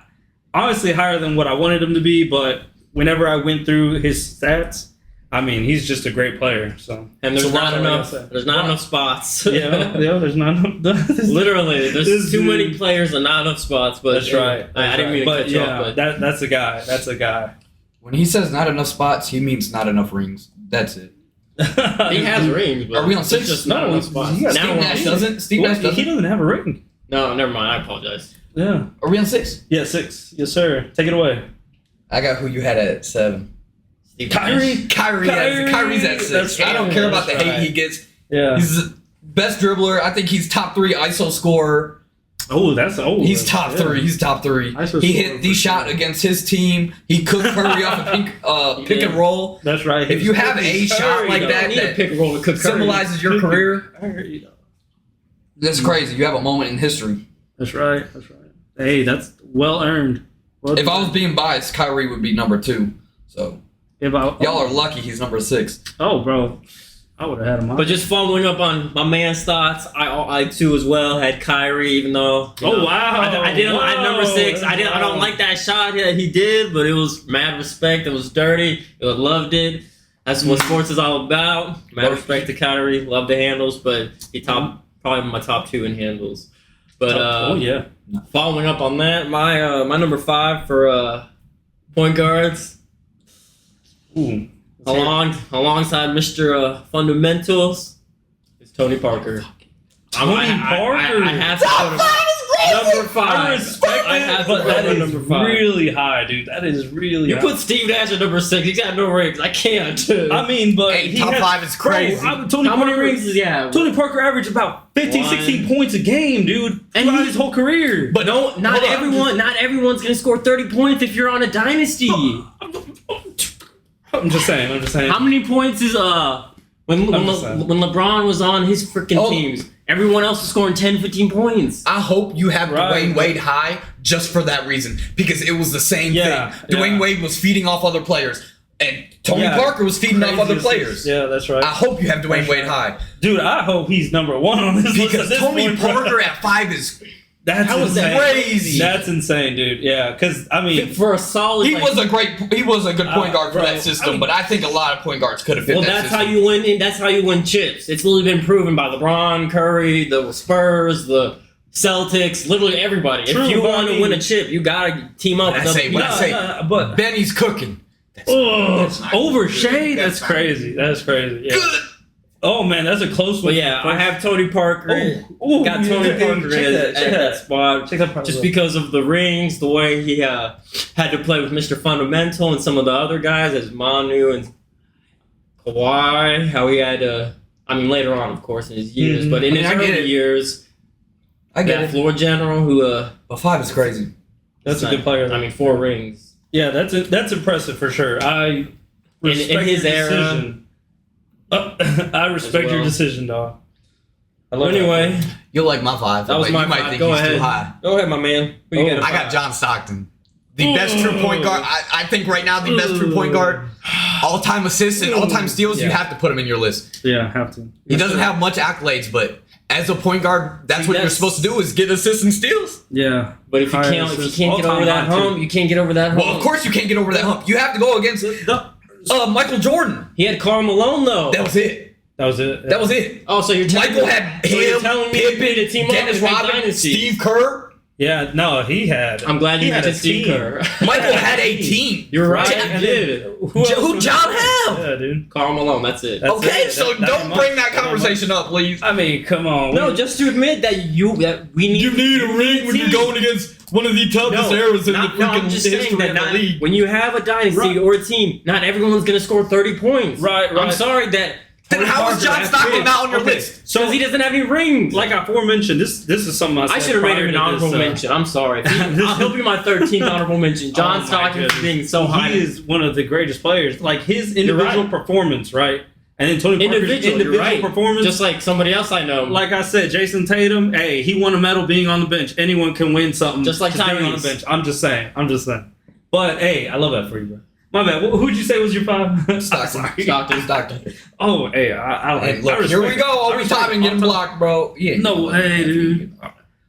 honestly higher than what I wanted him to be, but whenever I went through his stats, I mean, he's just a great player. So And there's So not what enough. else? There's not enough spots. yeah, there's not enough. Literally, there's This too dude- many players and not enough spots. But That's right. I didn't mean to But cut you yeah, off. But that's a guy. That's a guy. When he says not enough spots, he means not enough rings. That's it. he has rings. But Are we on there's 6? just not enough spots. he got- Now Steve we're on Nash eight. doesn't. Steve Well, Nash doesn't. he doesn't have a ring. No, never mind. I apologize. Yeah. Are we on 6? Yeah, 6. Yes, sir. Take it away. I got who you had at 7. Steve Kyrie. Nash. Kyrie's at 6. That's I don't right. care about the That's hate right. he gets. Yeah. He's the best dribbler. I think he's top 3 ISO scorer. He's top 3. He's top 3. ISO He scorer hit the for shot sure. against his team. He cooked Curry off a pick and roll. That's right. If you have a shot like You that don't need a that pick and roll to cook Curry. symbolizes your career, Curry. that's crazy. You have a moment in history. That's right. That's right. Hey, that's well earned. Well If I was being biased, Kyrie would be number 2. So y'all are lucky he's number 6. Oh, bro. I would have had him on. But just following up on my man's thoughts, I too as well had Kyrie, even though wow. I didn't. I number 6. I don't like that shot that he did, but it was mad respect. It was dirty. I loved it. That's what sports is all about. Mad respect to Kyrie. Love the handles, but he probably my top 2 in handles. But yeah. following up on that, my number 5 for point guards. Ooh. Alongside Mr. Fundamentals is Tony Parker. Tony Parker? I have to put him number 5. I respect I it, have to but put that him is number 5. really high, dude. That is really You high. put Steve Nash at number 6. He's got no rings. I can't. I mean, but Hey, he top has, 5 is crazy. Bro, Tony How Parker, many rings does he have? Tony Parker averaged about 15, One. 16 points a game, dude. And Throughout he- his whole career. But no, not Hold on. everyone. Not everyone's gonna score 30 points if you're on a dynasty. I'm just saying. How many points is when understand. LeBron was on his freaking Oh. teams? Everyone else was scoring 10, 15 points. I hope you have Right. Dwayne Wade high just for that reason. Because it was the same Yeah, thing. Dwayne yeah. Wade was feeding off other players. And Tony Yeah. Parker was feeding off other Crazy players. assists. Yeah, that's right. I hope you have Dwayne That's Wade right. high. Dude, I hope he's number 1 on this list. Because at this Tony point, bro. Parker at 5 is That's How is that insane. crazy. That's insane, dude. Yeah, because I mean, For a solid, he was a good point guard for bro, that system, I mean- but I think a lot of point guards could have fit well, that that's system. how you win. And that's how you win chips. It's literally been proven by LeBron, Curry, the Spurs, the Celtics, literally everybody. True, if you but want I to mean- win a chip, you gotta team up. When I with say- other when I people. say- but Benny's cooking. over Shea, that's not crazy. That's crazy. Yeah. Good. Oh man, that's a close one. But yeah, I have Tony Parker. Oh, got Tony Parker at that spot. Check that part Just out. because of the rings, the way he had to play with Mr. Fundamental and some of the other guys as Manu and Kawhi, how he had to, I mean, later on, of course, in his years, Mhm. but in his I get early it. years, I get that it. floor general who, But 5 is crazy. That's a good player. I mean, 4 rings. Yeah, that's impressive for sure. I respect his your era decision. I respect as your well. decision, dog. I Well, love that. anyway, You'll like my 5. that was but my you might 5. think Go he's ahead. too high. Go ahead, my man. Who you Oh, got? I got John Stockton. The best true point guard. I think right now the best true point guard. All-time assists and all-time steals. You Yeah. have to put him in your list. Yeah, have to. He doesn't have much accolades, but as a point guard, that's See, what you're that's- supposed to do is get assists and steals. Yeah, But if you Higher can't, assists. get over All-time that high, too. hump, you can't get over that hump. Well, of course you can't get over that hump. You have to go against Michael Jordan. He had Karl Malone though. That was it. That was it. That was it. Oh, so you're telling Michael me, had so you're him, telling me you made a team Pippen, up Dennis and make Rodman, dynasty. Steve Kerr. Yeah, no, he had. I'm glad you he had mentioned a Steve team. Kerr. Michael had a team. You're right. Jack- He did. Who John have? Yeah, dude. Karl Malone. That's it. That's Okay, it. so That- don't that bring much. that conversation up, please. I mean, come on. No, just to admit that we need. You need a ring when you're team. going against one of the toughest eras in the No, I'm freaking just saying history that of the not, league. when you have a dynasty Right. or a team, not everyone's going to score 30 points. Right, I'm right. sorry that. Then how is John Stockton not on your list? Because he doesn't have any rings. Like I aforementioned, this is something I should have made him an honorable mention. I'm sorry. He'll be my 13th honorable mention. John Oh my Stockton goodness. being so high. He is one of the greatest players. Like his You're individual right. performance, right? And then Tony Parker's Individual, you're right. performance. Just like somebody else I know. Like I said, Jason Tatum, hey, he won a medal being on the bench. Anyone can win something Just like being on the Tyrese. bench. I'm just saying. But hey, I love that for you, bro. My bad. Who'd you say was your 5? Stockton. Stockton. Oh, hey, I like. Hey, look, I here we respect go. it. I Overtime respect and getting it. blocked, bro. Yeah. No way, dude.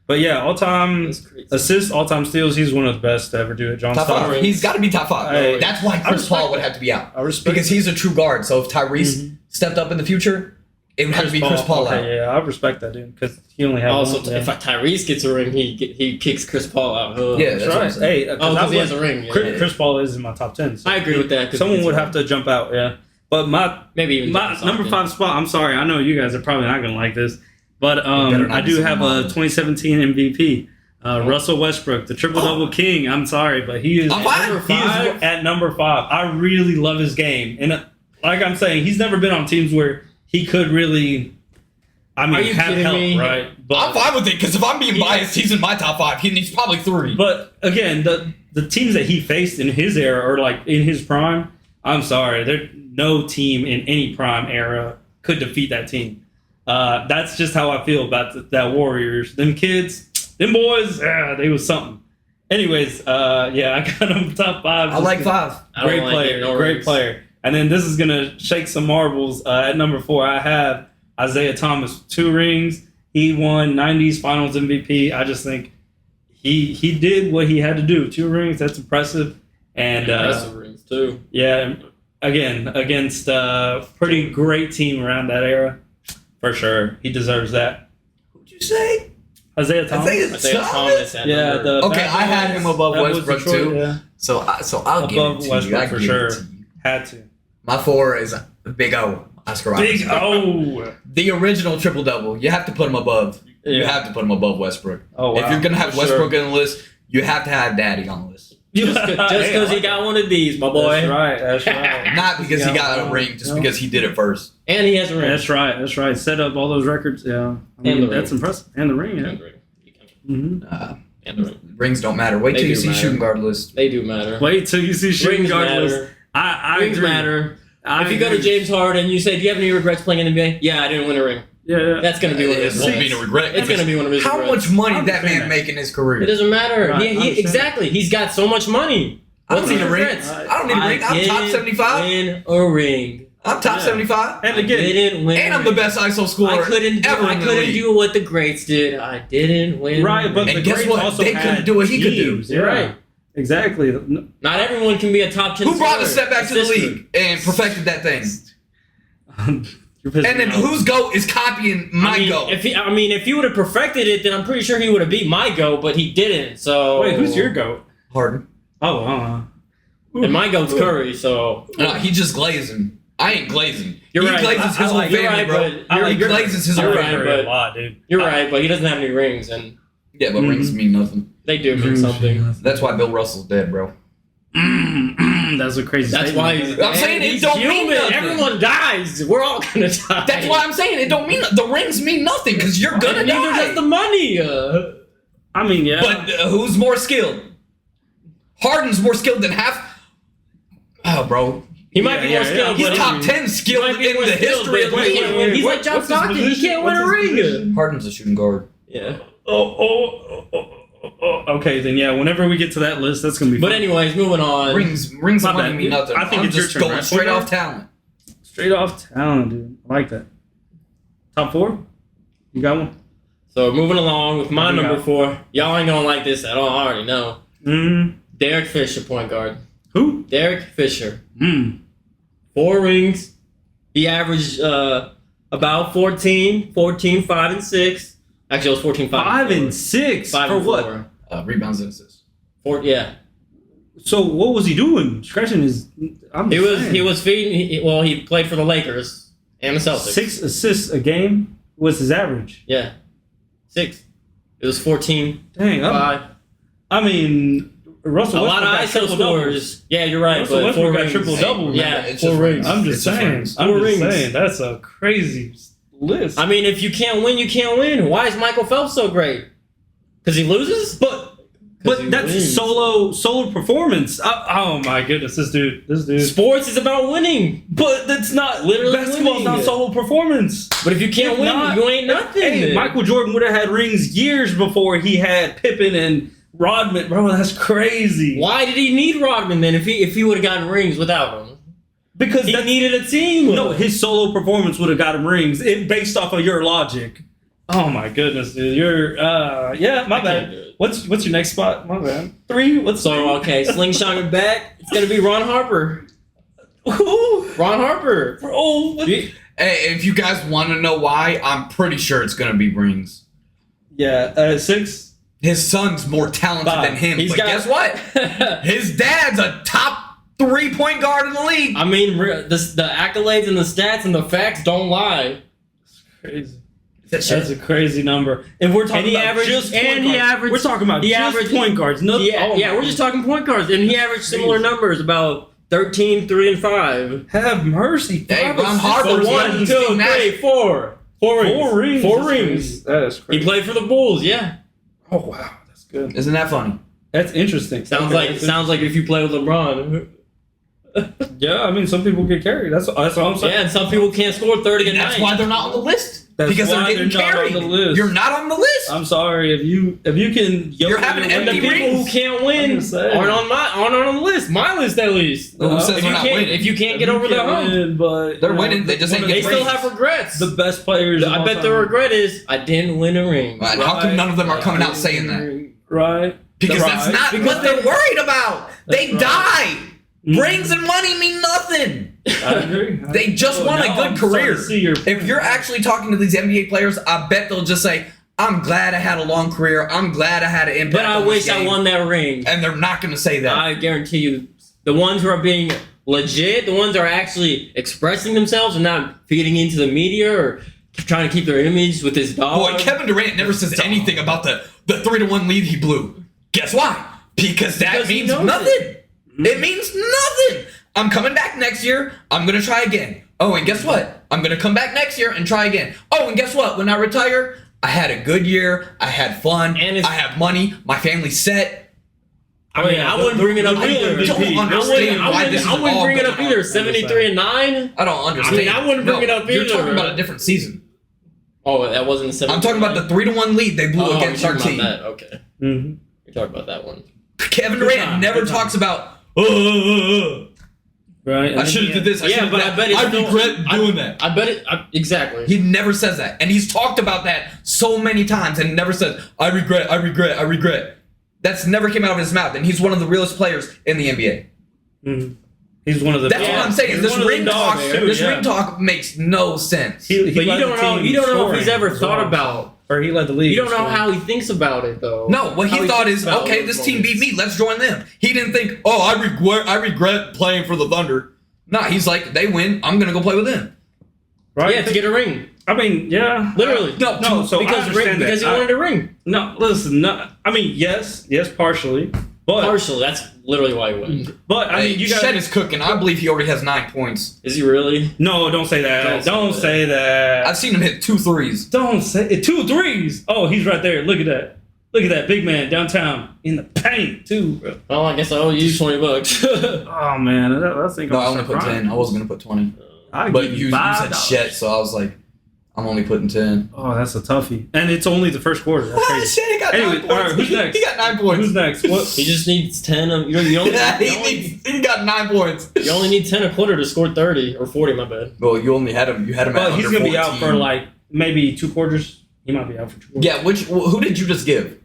But yeah, all-time That's crazy. assists, all-time steals. He's one of the best to ever do it. John Top Stockton. 5. He's got to be top 5. Hey, That's why I Chris respect Paul would that. have to be out. I respect Because he's a true guard. So if Tyrese stepped up in the future, it would have to be Chris Paul out. Okay, yeah, I respect that, dude, because he only had Also, one. Yeah. if Tyrese gets a ring, he kicks Chris Paul out. Yeah, That's what I'm right. saying. Hey, because he has a ring. Yeah. Chris Paul is in my top 10. So I agree with that. 'cause someone he would gets a have to jump out, yeah. But maybe even my John number Stockton. 5 spot, I'm sorry, I know you guys are probably not going to like this, but better not I be do someone have a mine. 2017 MVP. Russell Westbrook, the triple-double king. I'm sorry, but he is, I'm fine. he is at number 5. I really love his game. And like I'm saying, he's never been on teams where he could really, Are you have kidding help, me? right? But, I'm fine with it because if I'm being biased, he's in my top 5. He's probably 3. But again, the teams that he faced in his era or like in his prime, I'm sorry, there no team in any prime era could defeat that team. That's just how I feel about that Warriors. Them kids, them boys, they was something. Anyways, I got him top 5. I like 5. I don't Great like player, it, no great rings. player. And then this is gonna shake some marbles. At number 4, I have Isaiah Thomas, 2 rings. He won 90s Finals MVP. I just think he did what he had to do. 2 rings, that's impressive. And Impressive rings too. yeah, again against a pretty great team around that era, for sure. He deserves that. What'd you say? Isaiah Thomas. Isaiah Thomas at Yeah, number- the Okay, Bad I had Boys, him above that was Westbrook, Detroit, too. Yeah. So I'll give Above it to Westbrook you. I for give sure. it to you. Had to. My 4 is Big O, Oscar Robertson. Big O. The original triple double. You have to put him above. You Yeah. have to put him above Westbrook. Oh, wow. If you're gonna have For Westbrook sure. in the list, you have to have Daddy on the list. Just because he got one of these, my boy. That's right. That's right. Not because he got a one. ring, just No. because he did it first. And he has a ring. That's right. That's right. Set up all those records. Yeah. I mean, the that's ring. impressive. And the ring. Yeah. And the ring. Mm-hmm. And the ring. Rings don't matter. Wait They till you do see matter. shooting guard list. They do matter. Wait till you see shooting Rings guard list. matter. I Rings agree. matter. I If you go to agree. James Harden and you say, "Do you have any regrets playing in the NBA?" Yeah, I didn't win a ring. Yeah. That's gonna be one of his It won't regrets. be a regret. It's gonna be one of his How regrets. much money I that understand man that. make in his It career? doesn't matter. Right, I understand. Exactly. He's got so much money. I don't What's need his a ring. regrets? I don't need a ring. I'm top didn't 75. Win a ring. I'm top Yeah. 75. And I again, didn't win. And a I'm the ring. best ISO scorer I couldn't do. ever I in the couldn't league. do what the greats did. I didn't win. a right, but ring. the And guess greats what? also They had couldn't do what he could do. teams. You're Yeah. right. Exactly. Not everyone can be a top 10. Who brought the scorer. step back to the Assist league and perfected that thing? You're pissing And then me off. whose GOAT is copying my GOAT? If he would have perfected it, then I'm pretty sure he would have beat my GOAT, but he didn't. So Wait, who's your goat? Harden. Oh, And my GOAT's Curry. So No, he just glazing. I ain't glazing. You're he right. glazes I his like- whole you're family, right, bro. but He you're- glazes his you're whole right, family. but- a lot, dude. you're right, but he doesn't have any rings, and Yeah, but rings mean nothing. they do mean something. That's why Bill Russell's dead, bro. That's a crazy. That's statement. why he's I'm saying it he's don't mean human. nothing. Everyone dies. We're all gonna die. That's why I'm saying it don't mean the rings mean nothing because you're gonna And neither die. does the money. I mean, yeah. But who's more skilled? Harden's more skilled than half. Oh, bro. He might be Yeah, more yeah, skilled, He's but top 10 skilled might be in more the skilled, history of the but he can't win. league. He's like John What's his Stockton. He position? can't win a What's his ring. position? Harden's a shooting guard. Yeah. Okay, then yeah. Whenever we get to that list, that's gonna be. But fun. anyways, moving on. Rings My and bad. money mean nothing. I think I'm it's your just turn, going right? straight Point off talent. straight off talent, dude. I like that. Top 4. You got one? So moving along with my What do you number got? 4. Y'all ain't gonna like this at all. I already know. Derek Fisher, point guard. Who? Derek Fisher. 4 rings. He averaged about 14, 5, and 6. Actually, it was 14, 5, 5 and 6 5 for and what? 4. Rebounds and assists. 4, yeah. So what was he doing? Scratching his. He was feeding. He played for the Lakers and the Celtics. 6 assists a game was his average. Yeah. 6. It was 14, Dang, 5. I mean, Russell A lot of Westbrook got ISO triple-doubles. scores. Yeah, you're right. Russell But Westbrook 4 got rings. triple-doubles. Yeah, It's 4 just rings. rings. I'm just It's just saying. rings. I'm Four just rings. saying. That's a crazy list. I mean, if you can't win, you can't win. Why is Michael Phelps so great? Because he loses? But he that's wins. solo performance. Oh my goodness, this dude. Sports is about winning. But that's not Literally basketball's winning. not solo performance. But if you can't If win, not- you ain't nothing. Hey, Michael Jordan would have had rings years before he had Pippen and Rodman. Bro, that's crazy. Why did he need Rodman then if he would have gotten rings without him? Because He that needed a team. no, his solo performance would have got him rings based off of your logic. Oh my goodness, dude. You're yeah, my I can't bad. do it. What's your next spot? My bad. 3? What's So, okay, slingshot it back. It's going to be Ron Harper. Who? Ron Harper. Oh, what? Hey, if you guys want to know why, I'm pretty sure it's gonna be rings. Yeah, 6. His son's more talented Five. than him. He's But got- guess what? His dad's a top 3-point guard in the league. I mean, the accolades and the stats and the facts don't lie. Crazy. That's That's a crazy number. If we're talking And he about averaged- just and point he guards, averaged- we're talking about he just averaged- point guards. No, Yeah, oh yeah, my we're just talking point guards, and he averaged similar numbers, about 13, 3, and 5. Have mercy. Hey, 5 Ron assists. Harper- So 1, He's 2, Steve Nash. 3, 4. 4 rings. 4 rings. 4 That's rings. crazy. That is He crazy. played for the Bulls. Yeah. Oh wow, that's good. Isn't that funny? That's interesting. Sounds Okay, like that's sounds like if you play with LeBron. Yeah, I mean, some people get carried. That's all I'm saying. Yeah, and some people can't score 30 a night. That's why they're not on the list. That's because why they're getting they're not on carried. the list. You're not on the list. I'm sorry if you can. You're having And the empty people rings. who can't I'm win just saying. aren't on the list. My list, at least. Who says If we're you not can't, winning? if you can't get over the hump, but They're winning, they just ain't they getting still rings. have regrets. the best players. of I all bet the time. regret is I didn't win a ring. And how come none of them are coming out saying that? Right. Because Right. that's not Because what they're worried about. They right. die. Mm. Rings and money mean nothing. I agree. They just want a now good I'm starting career. to see your If you're actually talking to these NBA players, I bet they'll just say, I'm glad I had a long career. I'm glad I had an impact. But I on this wish I game." won that ring. And they're not going to say that. I guarantee you, the ones who are being legit, the ones that are actually expressing themselves and not feeding into the media or trying to keep their image with his dog. Boy, Kevin Durant never says anything about the 3-1 lead he blew. Guess why? Because that Because he means knows nothing. It means nothing. I'm coming back next year. I'm going to try again. Oh, and guess what? I'm going to come back next year and try again. Oh, and guess what? When I retire, I had a good year. I had fun. And it's- I have money. My family's set. I mean, I wouldn't bring it up the real either. MVP. I don't understand why this is I wouldn't all bring it up going either. on. 73 and 9. I don't understand. I wouldn't bring it up You're either. talking about a different season. Oh, that wasn't 73. I'm talking about the 3-1 lead they blew Oh, against you're your talking team. about that. Okay, Mm-hmm. you're talking about that one. Kevin Good Durant time, never good time. talks about, Right. I should have did this. I Yeah, should've but did I that. bet it's I still- regret doing that. I bet it. Exactly. He never says that. And he's talked about that so many times and never says, I regret, I regret, I regret. That's never came out of his mouth. And he's one of the realest players in the NBA. Mm-hmm. He's one of the. That's what I'm saying. He's This one of the ring dogs, talk, too, this yeah. ring talk makes no sense. He But you led don't the know. team You don't know if he's scoring ever as thought well. about. Or he led the league. You don't know scoring. how he thinks about it though. No, what How he thought thinks is, about okay, those this team beat moments. me. Let's join them. He didn't think, oh, I regret playing for the Thunder. Nah, he's like, they win. I'm going to go play with them. Right? Yeah, to get a ring. I mean, yeah. Literally. No, so I because understand because that. he wanted a ring. No, listen. No, I mean, yes, partially, but Partially. That's literally why he went. I mean, you Shed got. is cooking. I believe he already has 9 points. Is he really? No, don't say that. Don't say that. I've seen him hit 2 threes. Don't say it. 2 threes. Oh, he's right there. Look at that. Look at that big man downtown in the paint too, bro. Well, I guess I owe you $20. Oh man, that's No, I only put 10. I wasn't going to put 20. I'd But give you said $5. Shed, so I was like, I'm only putting 10. Oh, that's a toughie, and it's only the first quarter. That's crazy. Shed got Anyway, 9 points. all right, who's next? He got 9 points. Who's next? What? He just needs 10. You he got 9 points. only need 10 a quarter to score 30 or 40. My bad. Well, you only had him. You had him at But he's under gonna be out 14. for like maybe 2 quarters. He might be out for 2 quarters. Yeah, who did you just give?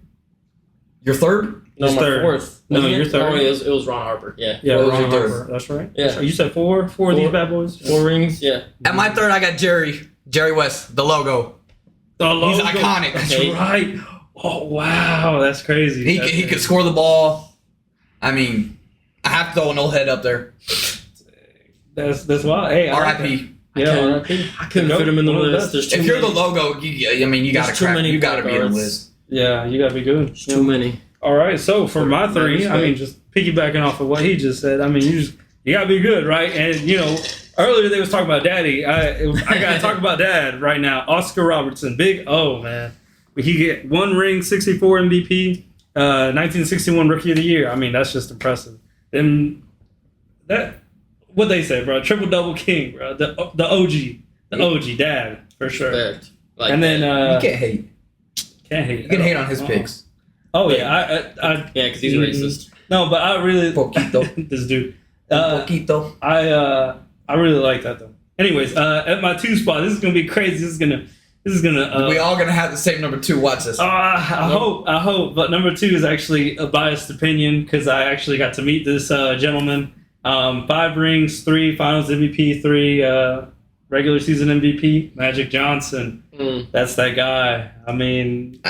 Your third? No, He's my third. fourth. No, Wasn't you're it? third. Oh, it was Ron Harper. Yeah. Yeah, What was Ron your third? Harper. That's right. Yeah. That's right. You said four of these bad boys. 4 rings. Yeah. At my third, I got Jerry West, the logo. The logo. He's iconic. That's Okay. right. Oh wow, that's crazy. He That's could crazy. score the ball. I mean, I have to throw an old head up there. That's wild. Hey, I like that. R.I.P. Yeah, I couldn't fit him in the One of the list. best. There's too If you're the many. logo, you gotta There's too crack. many You gotta be in the guards. list. Yeah, you gotta be good. There's too many. All right, so for my Mad 3, I respect. mean, just piggybacking off of what he just said. I mean, you gotta be good, right? And earlier they was talking about daddy. I gotta talk about dad right now. Oscar Robertson, big O, man. He get 1 ring, 64 MVP, 1961 Rookie of the Year. I mean, that's just impressive. And that what they say, bro, triple double king, bro. The OG dad for sure. Respect. Like And then You can't hate. can't hate. You can hate on his picks. Oh yeah, I yeah, because he's racist. no, but I really Poquito. this dude. Poquito. I really like that though. Anyways, at my 2 spot, this is gonna be crazy. This is gonna This is gonna. We all gonna have the same number 2. Watch this. I hope. But number 2 is actually a biased opinion because I actually got to meet this gentleman. 5 rings, 3 Finals MVP, 3 regular season MVP. Magic Johnson. That's that guy. I mean,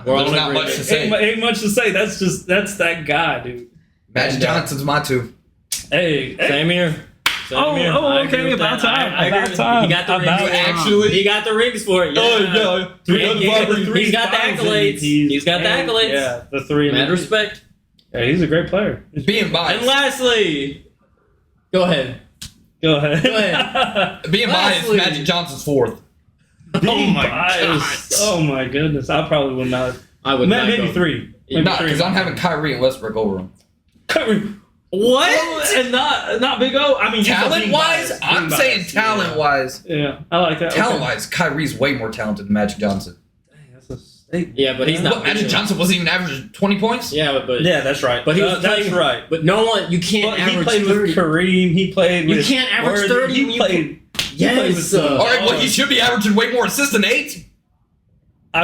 there's not much to say. Ain't much to say. That's that guy, dude. Magic Johnson's my 2. Hey. Same here. Okay. About time. About time. He got the rings. Actually, He got the rings for it. Yeah. He's got the accolades. He's got the accolades. Yeah, the 3. Mad respect. Yeah, he's a great player. being biased. And lastly, go ahead. Go ahead. Being biased, Lastly- Magic Johnson's 4th. Oh my Biased. Oh my goodness. I probably would not. I would not Maybe go. 3. Not because I'm having Kyrie and Westbrook over him. What? And not Big O. I mean, Talent-wise, I'm saying talent-wise. Yeah, I like that. Talent-wise, Kyrie's way more talented than Magic Johnson. Okay. That's a statement. Yeah, but he's not. What, Magic Johnson wasn't even averaging 20 points? Yeah, but Yeah, that's right. But he was that's playing, right. But no one, you can't But he average played 30. with Kareem. He played You with. can't average Worthy. 30 when He you played. Yes. All right, well, he should be averaging way more assists than 8.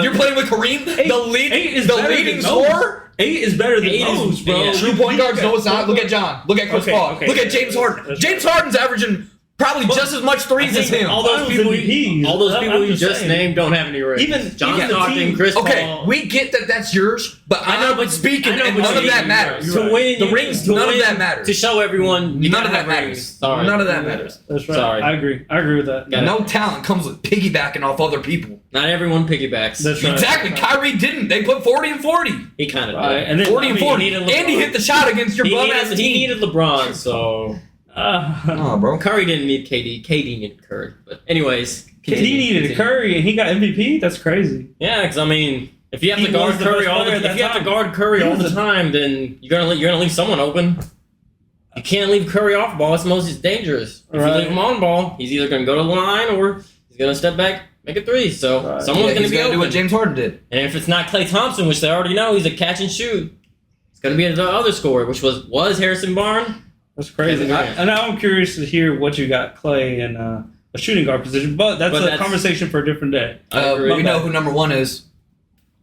You're playing with Kareem, Eight is the better leading than most. scorer. 8 is better than 8 is- most, bro. yeah. True point guards, no, it's not. Look at John. Look at Chris Okay, Paul. okay. Look at James Harden. That's James Harden's averaging probably just as much threes as him. all those Finals people, MVPs. all those people I'm you just saying. named don't have any rings. Even John the Stockton, team- Chris Okay, Paul. we get that that's yours, but I know, I'm but speaking, I know, and but none of you- that matters. you're To right. win, The rings, to none of win, that matters. To show everyone, you None gotta of that have matters. rings. Sorry, None of that matters. That's right. Sorry. I agree with that. Got it. No talent comes with piggybacking off other people. Not everyone piggybacks. That's right. Exactly. Kyrie didn't. They put 40 and 40. He kind of Right, did. and then 40 and 40. needed And he LeBron. hit the shot against your He bum ass needed, he team. needed LeBron, so Oh, bro. Curry didn't need KD. KD needed Curry. But anyways, he needed Curry and he got MVP. That's crazy. Yeah, because I mean, if you have He to guard was the Curry best all player the at if you that have to time. guard Curry He all was the the- time, then you're gonna leave someone open. You can't leave Curry off ball. It's most dangerous. If you Right. leave him on ball, he's either gonna go to the line or he's gonna step back, make a 3. So Right. someone's gonna he's be gonna do open. what James Harden did. And if it's not Klay Thompson, which they already know, he's a catch and shoot. It's gonna be the other scorer, which was Harrison Barnes. That's crazy. Yeah. And now I'm curious to hear what you got Clay in a shooting guard position, but that's conversation for a different day. I agree. We know who number 1 is.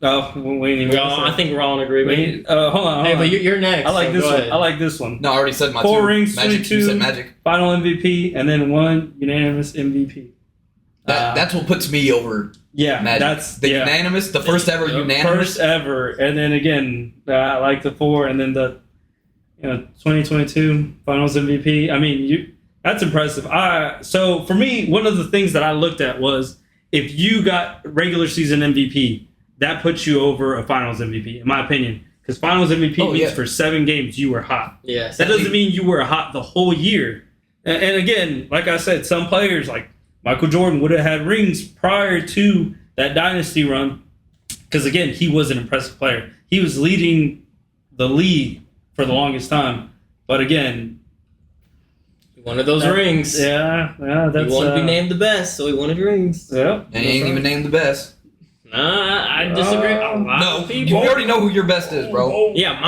Oh, we ain't even. I think we're all in agreement. Hold on. Hey, but you're next. I like so this go one. ahead. I like this one. No, I already said my 4 2. rings, Magic. 22. You said Magic. Final MVP, and then 1 unanimous MVP. That's what puts me over Yeah, Magic. that's the unanimous, the first ever Yep. unanimous. first ever, and then again, I like the 4, and then the 2022 Finals MVP. I mean, that's impressive. So for me, one of the things that I looked at was if you got regular season MVP, that puts you over a Finals MVP, in my opinion, because Finals MVP means for 7 games you were hot. Yeah, That doesn't mean you were hot the whole year. And again, like I said, some players like Michael Jordan would have had rings prior to that dynasty run because, again, he was an impressive player. He was leading the league for the longest time. But again, one of those rings. Yeah, that's... He wanted to be named the best, so he wanted rings. Yep. And he ain't even named the best. I disagree. A lot No, of you people. already know who your best is, bro. Yeah,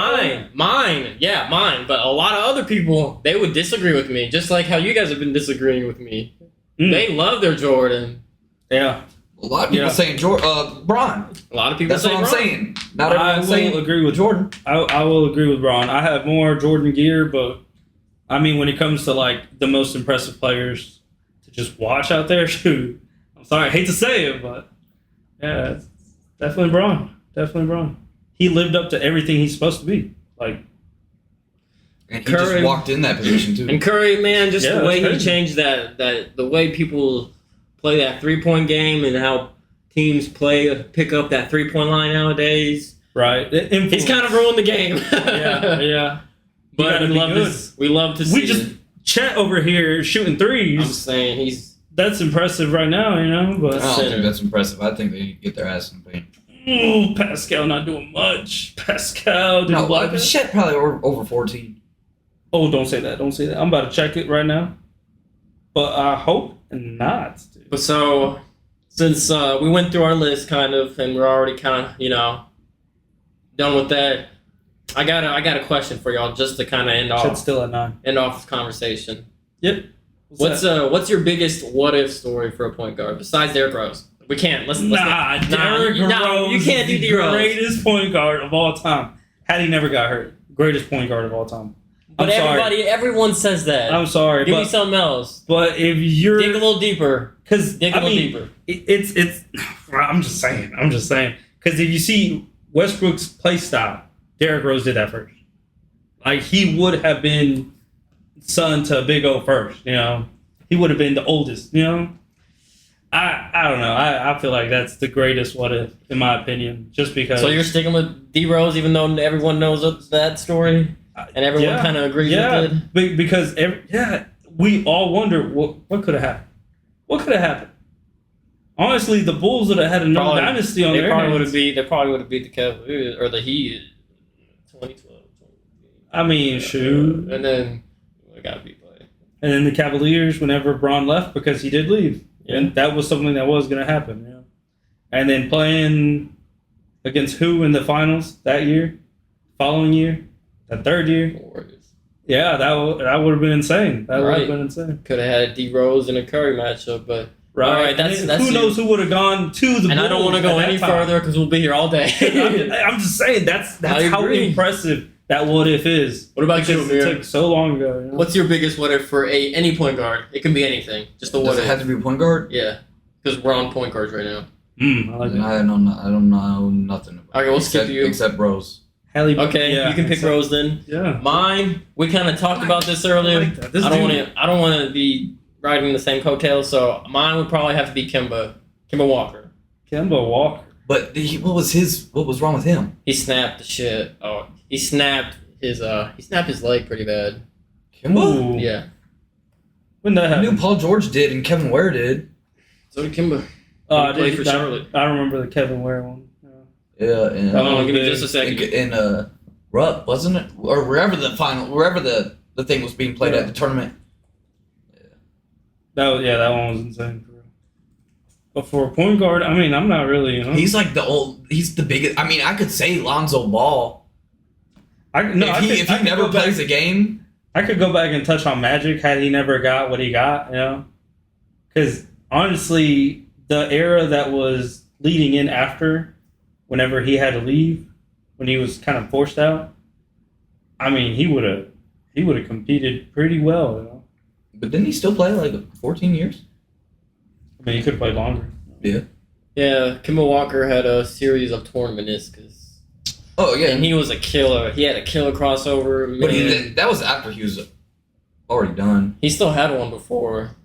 mine. Yeah, mine. But a lot of other people, they would disagree with me, just like how you guys have been disagreeing with me. They love their Jordan. Yeah. A lot of people saying Bron. A lot of people That's say what I'm Bron. saying. Not I everyone's will saying agree with Jordan. I will agree with Ron. I have more Jordan gear, but I mean, when it comes to like the most impressive players to just watch out there, shoot. I'm sorry, I hate to say it, but yeah, it's definitely Bron. Definitely Bron. He lived up to everything he's supposed to be. Like, And he just walked in that position too. And Curry, man, just Yeah, the way that's he crazy. changed that the way people play that 3-point game and how teams pick up that 3-point line nowadays. right. He's kind of ruined the game. yeah. But gotta be good. we love to see We just it. Chet over here shooting I'm threes. saying he's That's impressive right now, you know. But I don't think that's impressive. I think they get their ass in the paint. ooh, Pascal not doing much. Pascal didn't No, block it. shit, probably over 14. Oh, don't say that. Don't say that. I'm about to check it right now. But I hope not. Dude. But so since we went through our list kind of and we're already kind of done with that, I got a question for y'all just to kind of Chet's end still at 9. off this conversation. Yep. What's your biggest what if story for a point guard besides Derrick Rose? We can't. Let's Derrick Rose you can't do is the D Rose. greatest point guard of all time. Had he never got hurt, greatest point guard of all time. But everyone says that. I'm sorry. Give me something else. But if you're dig a little deeper, because dig a little deeper. It's. I'm just saying. Because if you see Westbrook's play style, Derrick Rose did that first. Like he would have been son to Big O first. He would have been the oldest. I don't know. I feel like that's the greatest what if, in my opinion, just because. So you're sticking with D Rose, even though everyone knows that story, and everyone kind of agrees with it. Because we all wonder what could have happened. What could have happened? Honestly, the Bulls would have had another dynasty on their hands. They probably would have beat the Cavaliers or the Heat, 2012. I mean, shoot. And then we got beat by. And then the Cavaliers, whenever Braun left, because he did leave. Yeah. And that was something that was going to happen. And then playing against who in the finals that year, following year, that third year. Warriors. Yeah, that would have been insane. That would have been insane. Could have had a D Rose and a Curry matchup, but right. All right, that's who knows who would have gone to the Bulls. And I don't want to go any further because we'll be here all day. I'm just saying that's how impressive that what if is. What about you, Amir? It took so long ago. What's your biggest what if for any point guard? It can be anything. Just the what if. Does it have to be a point guard? Yeah, because we're on point guards right now. I like that. I don't know nothing about Okay, we'll skip you. Except Rose. Okay, you can pick Rose then. Yeah. Mine, we kind of talked about this earlier. I don't want to be riding the same coattails, so mine would probably have to be Kemba Walker. Kemba Walker. But what was wrong with him? He snapped the shit. Oh, he snapped his leg pretty bad. Kemba? Yeah. When that I happened? knew Paul George did and Kevin Ware did. So did Kemba. I played for Charlotte. I remember the Kevin Ware one. Yeah, and give me just a second. In Rupp, wasn't it? Or wherever the thing was being played at the tournament. That one was insane for real. But for a point guard, I mean, I'm not really. He's like he's the biggest. I mean, I could say Lonzo Ball. If he never plays a game, I could go back and touch on Magic had he never got what he got. Because honestly, the era that was leading in after, whenever he had to leave, when he was kind of forced out, I mean, he would have competed pretty well. But didn't he still play like 14 years? I mean, he could have played longer. Yeah. Yeah, Kemba Walker had a series of torn meniscus. Oh yeah, and he was a killer. He had a killer crossover. But that was after he was already done. He still had one before.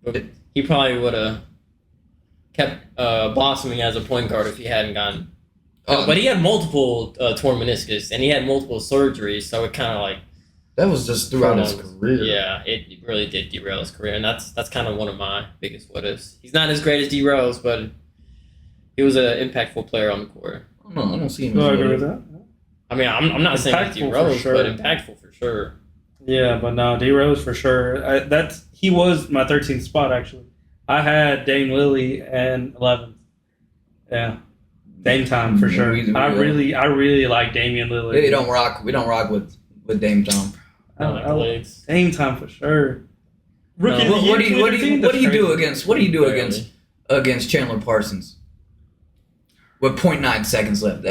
But he probably would have kept blossoming as a point guard if he hadn't gotten. But he had multiple torn meniscus and he had multiple surgeries, so it kind of like. That was just throughout his career. Yeah, it really did derail his career, and that's kind of one of my biggest what ifs. He's not as great as D Rose, but he was an impactful player on the court. I don't see him. Do I agree with that? I mean, I'm not saying like D Rose, but impactful for sure. Yeah, but no, D Rose for sure. He was my 13th spot actually. I had Dame Lilley and 11th. Yeah, Dame time for sure. I really like Damian Lillard. We don't rock with Dame time. I like the legs. Dame time for sure. Rookie of the year, what do you do against Chandler Parsons? With 0.9 seconds left.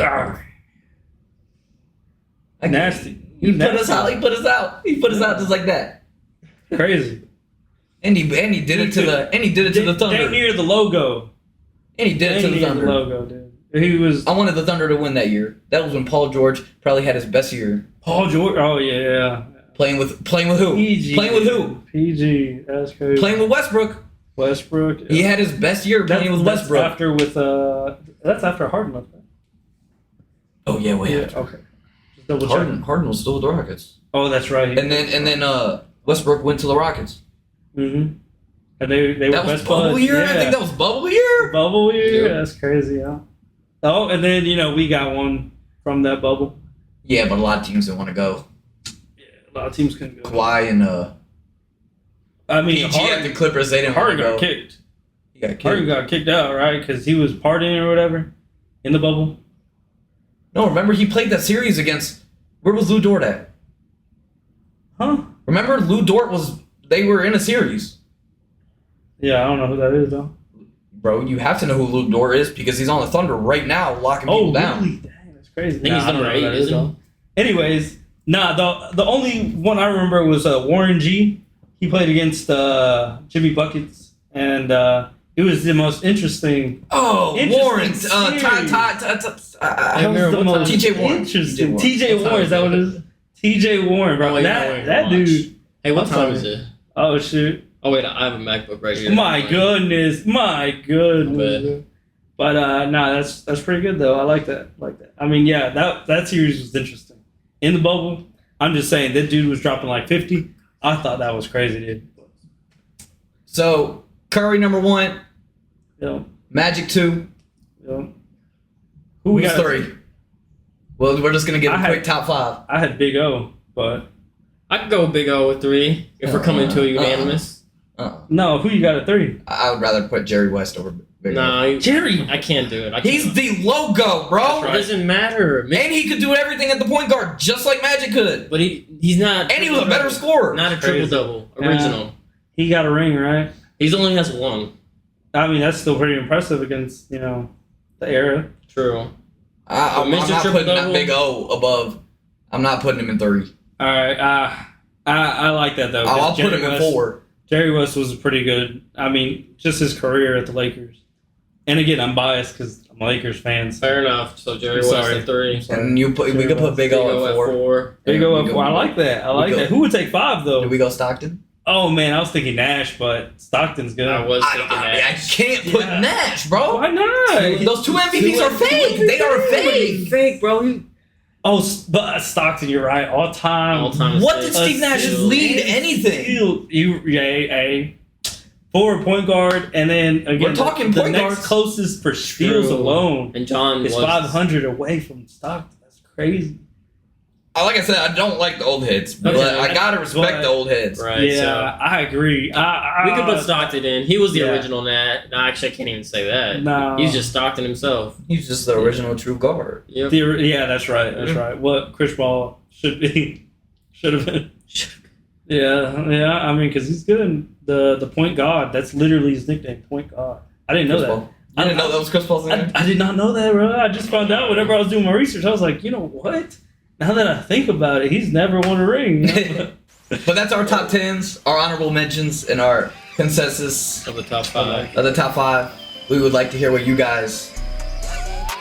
Nasty. He put us out. He put us out just like that. Crazy. And he did it to the Thunder. Damn near the logo. And he did it to the Thunder. Logo, dude. He was. I wanted the Thunder to win that year. That was when Paul George probably had his best year. Paul George. Oh yeah. Playing with who? PG. Playing with who? PG. That's crazy. Playing with Westbrook. Yeah. He had his best year playing with Westbrook. That's after Harden left. Oh yeah, Okay. Just double check. Harden was still with the Rockets. Oh, that's right. And then Westbrook went to the Rockets. Mm-hmm. And they were that was best bubble buds. year. Yeah. I think that was bubble year. Bubble year. Yep. That's crazy. Yeah. Oh, and then we got one from that bubble. Yeah, but a lot of teams didn't want to go. Yeah, a lot of teams couldn't go. Kawhi and PG at the Clippers, they didn't want to go. Harden got kicked. He got kicked. Harden got kicked out, right? Because he was partying or whatever in the bubble. No, remember he played that series against. Where was Lou Dort at? Huh? Remember Lou Dort they were in a series. Yeah, I don't know who that is though. Bro, you have to know who Luke Dort is because he's on the Thunder right now locking people down. Really? Dang, that's crazy. I think he's number 8, isn't he? Anyways, the only one I remember was Warren G. He played against Jimmy Buckets, and it was the most interesting. Oh, Warren. series. I That was the most TJ Warren. interesting. TJ TJ Warren, is that what it is? TJ Warren, bro. Oh, wait, that watch. dude. Hey, what I'm time sorry. is it? Oh shoot. Oh wait, I have a MacBook right here. My goodness. But that's pretty good though. I like that. I mean, yeah, that series was interesting. In the bubble, I'm just saying that dude was dropping like 50. I thought that was crazy, dude. So Curry number 1, Yeah. Magic 2. Yeah. Who we Who's got? 3? Well, we're just gonna give a quick top 5. I had Big O, but I could go with Big O with 3 if we're coming to a unanimous. no, who you got at 3? I would rather put Jerry West over Big O. No, Jerry. I can't do it. He's the logo, bro. It doesn't matter. And he could do everything at the point guard, just like Magic could. But he's not. And he was a better scorer. Not a Crazy. triple double original. He got a ring, right? He's only has 1. I mean, that's still pretty impressive against the era. True. I'm Mr. not Triple putting that Double? Big O above. I'm not putting him in 3. All right, I like that though. I'll Jerry put him in West- 4. Jerry West was pretty good. I mean, just his career at the Lakers. And again, I'm biased because I'm a Lakers fan. So Fair enough. So Jerry I'm West sorry. at 3. And we could put Big Big O O at at 4. 4. Big O. And we go- I like that. I like go- that. Who would take 5 though? Did we go Stockton? Oh man, I was thinking Nash, but Stockton's good. I was I thinking I that. can't put Yeah. Nash, bro. Why not? Those 2 MVPs are fake. They are fake. Fake, bro. Oh, but Stockton, you're right. All time. All time. What did Steve Nash Steal. lead anything? A forward point guard, and then again, We're talking the point next guards. closest for steals True. alone And John is was 500 away from Stockton. That's crazy. Like I said, I don't like the old heads, but Okay. I gotta respect But- the old heads. right. Yeah, I agree. We could put Stockton in. He was the Yeah. original Nat. No, actually, I can't even say that. No. He's just Stockton himself. He's just the original true guard. Yep. Yeah, that's right. That's right. What Chris Paul should have been. Yeah. I mean, because he's good. The point guard. That's literally his nickname, point guard. I didn't know Chris that. Paul. I didn't know that was Chris Paul's name. I did not know that, bro. I just found out whenever I was doing my research. I was like, you know what? Now that I think about it, he's never won a ring. But that's our top 10s, our honorable mentions, and our consensus Of the top 5. of the top 5. We would like to hear what you guys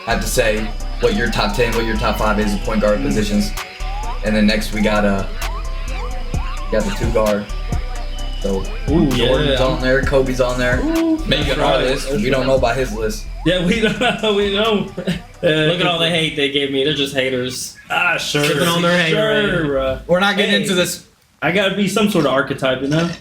have to say. What your top 10, what your top 5 is of point guard positions. And then next we got the 2 guard. So Ooh, Jordan's yeah. on there, Kobe's on there. Maybe That's on our right. list. That's We don't right. know about his list. Yeah, we don't. We don't. Look at all the hate they gave me. They're just haters. Sure. Sipping on their hater, Sure, bro. We're not getting Hey. into this. I gotta be some sort of archetype, you know?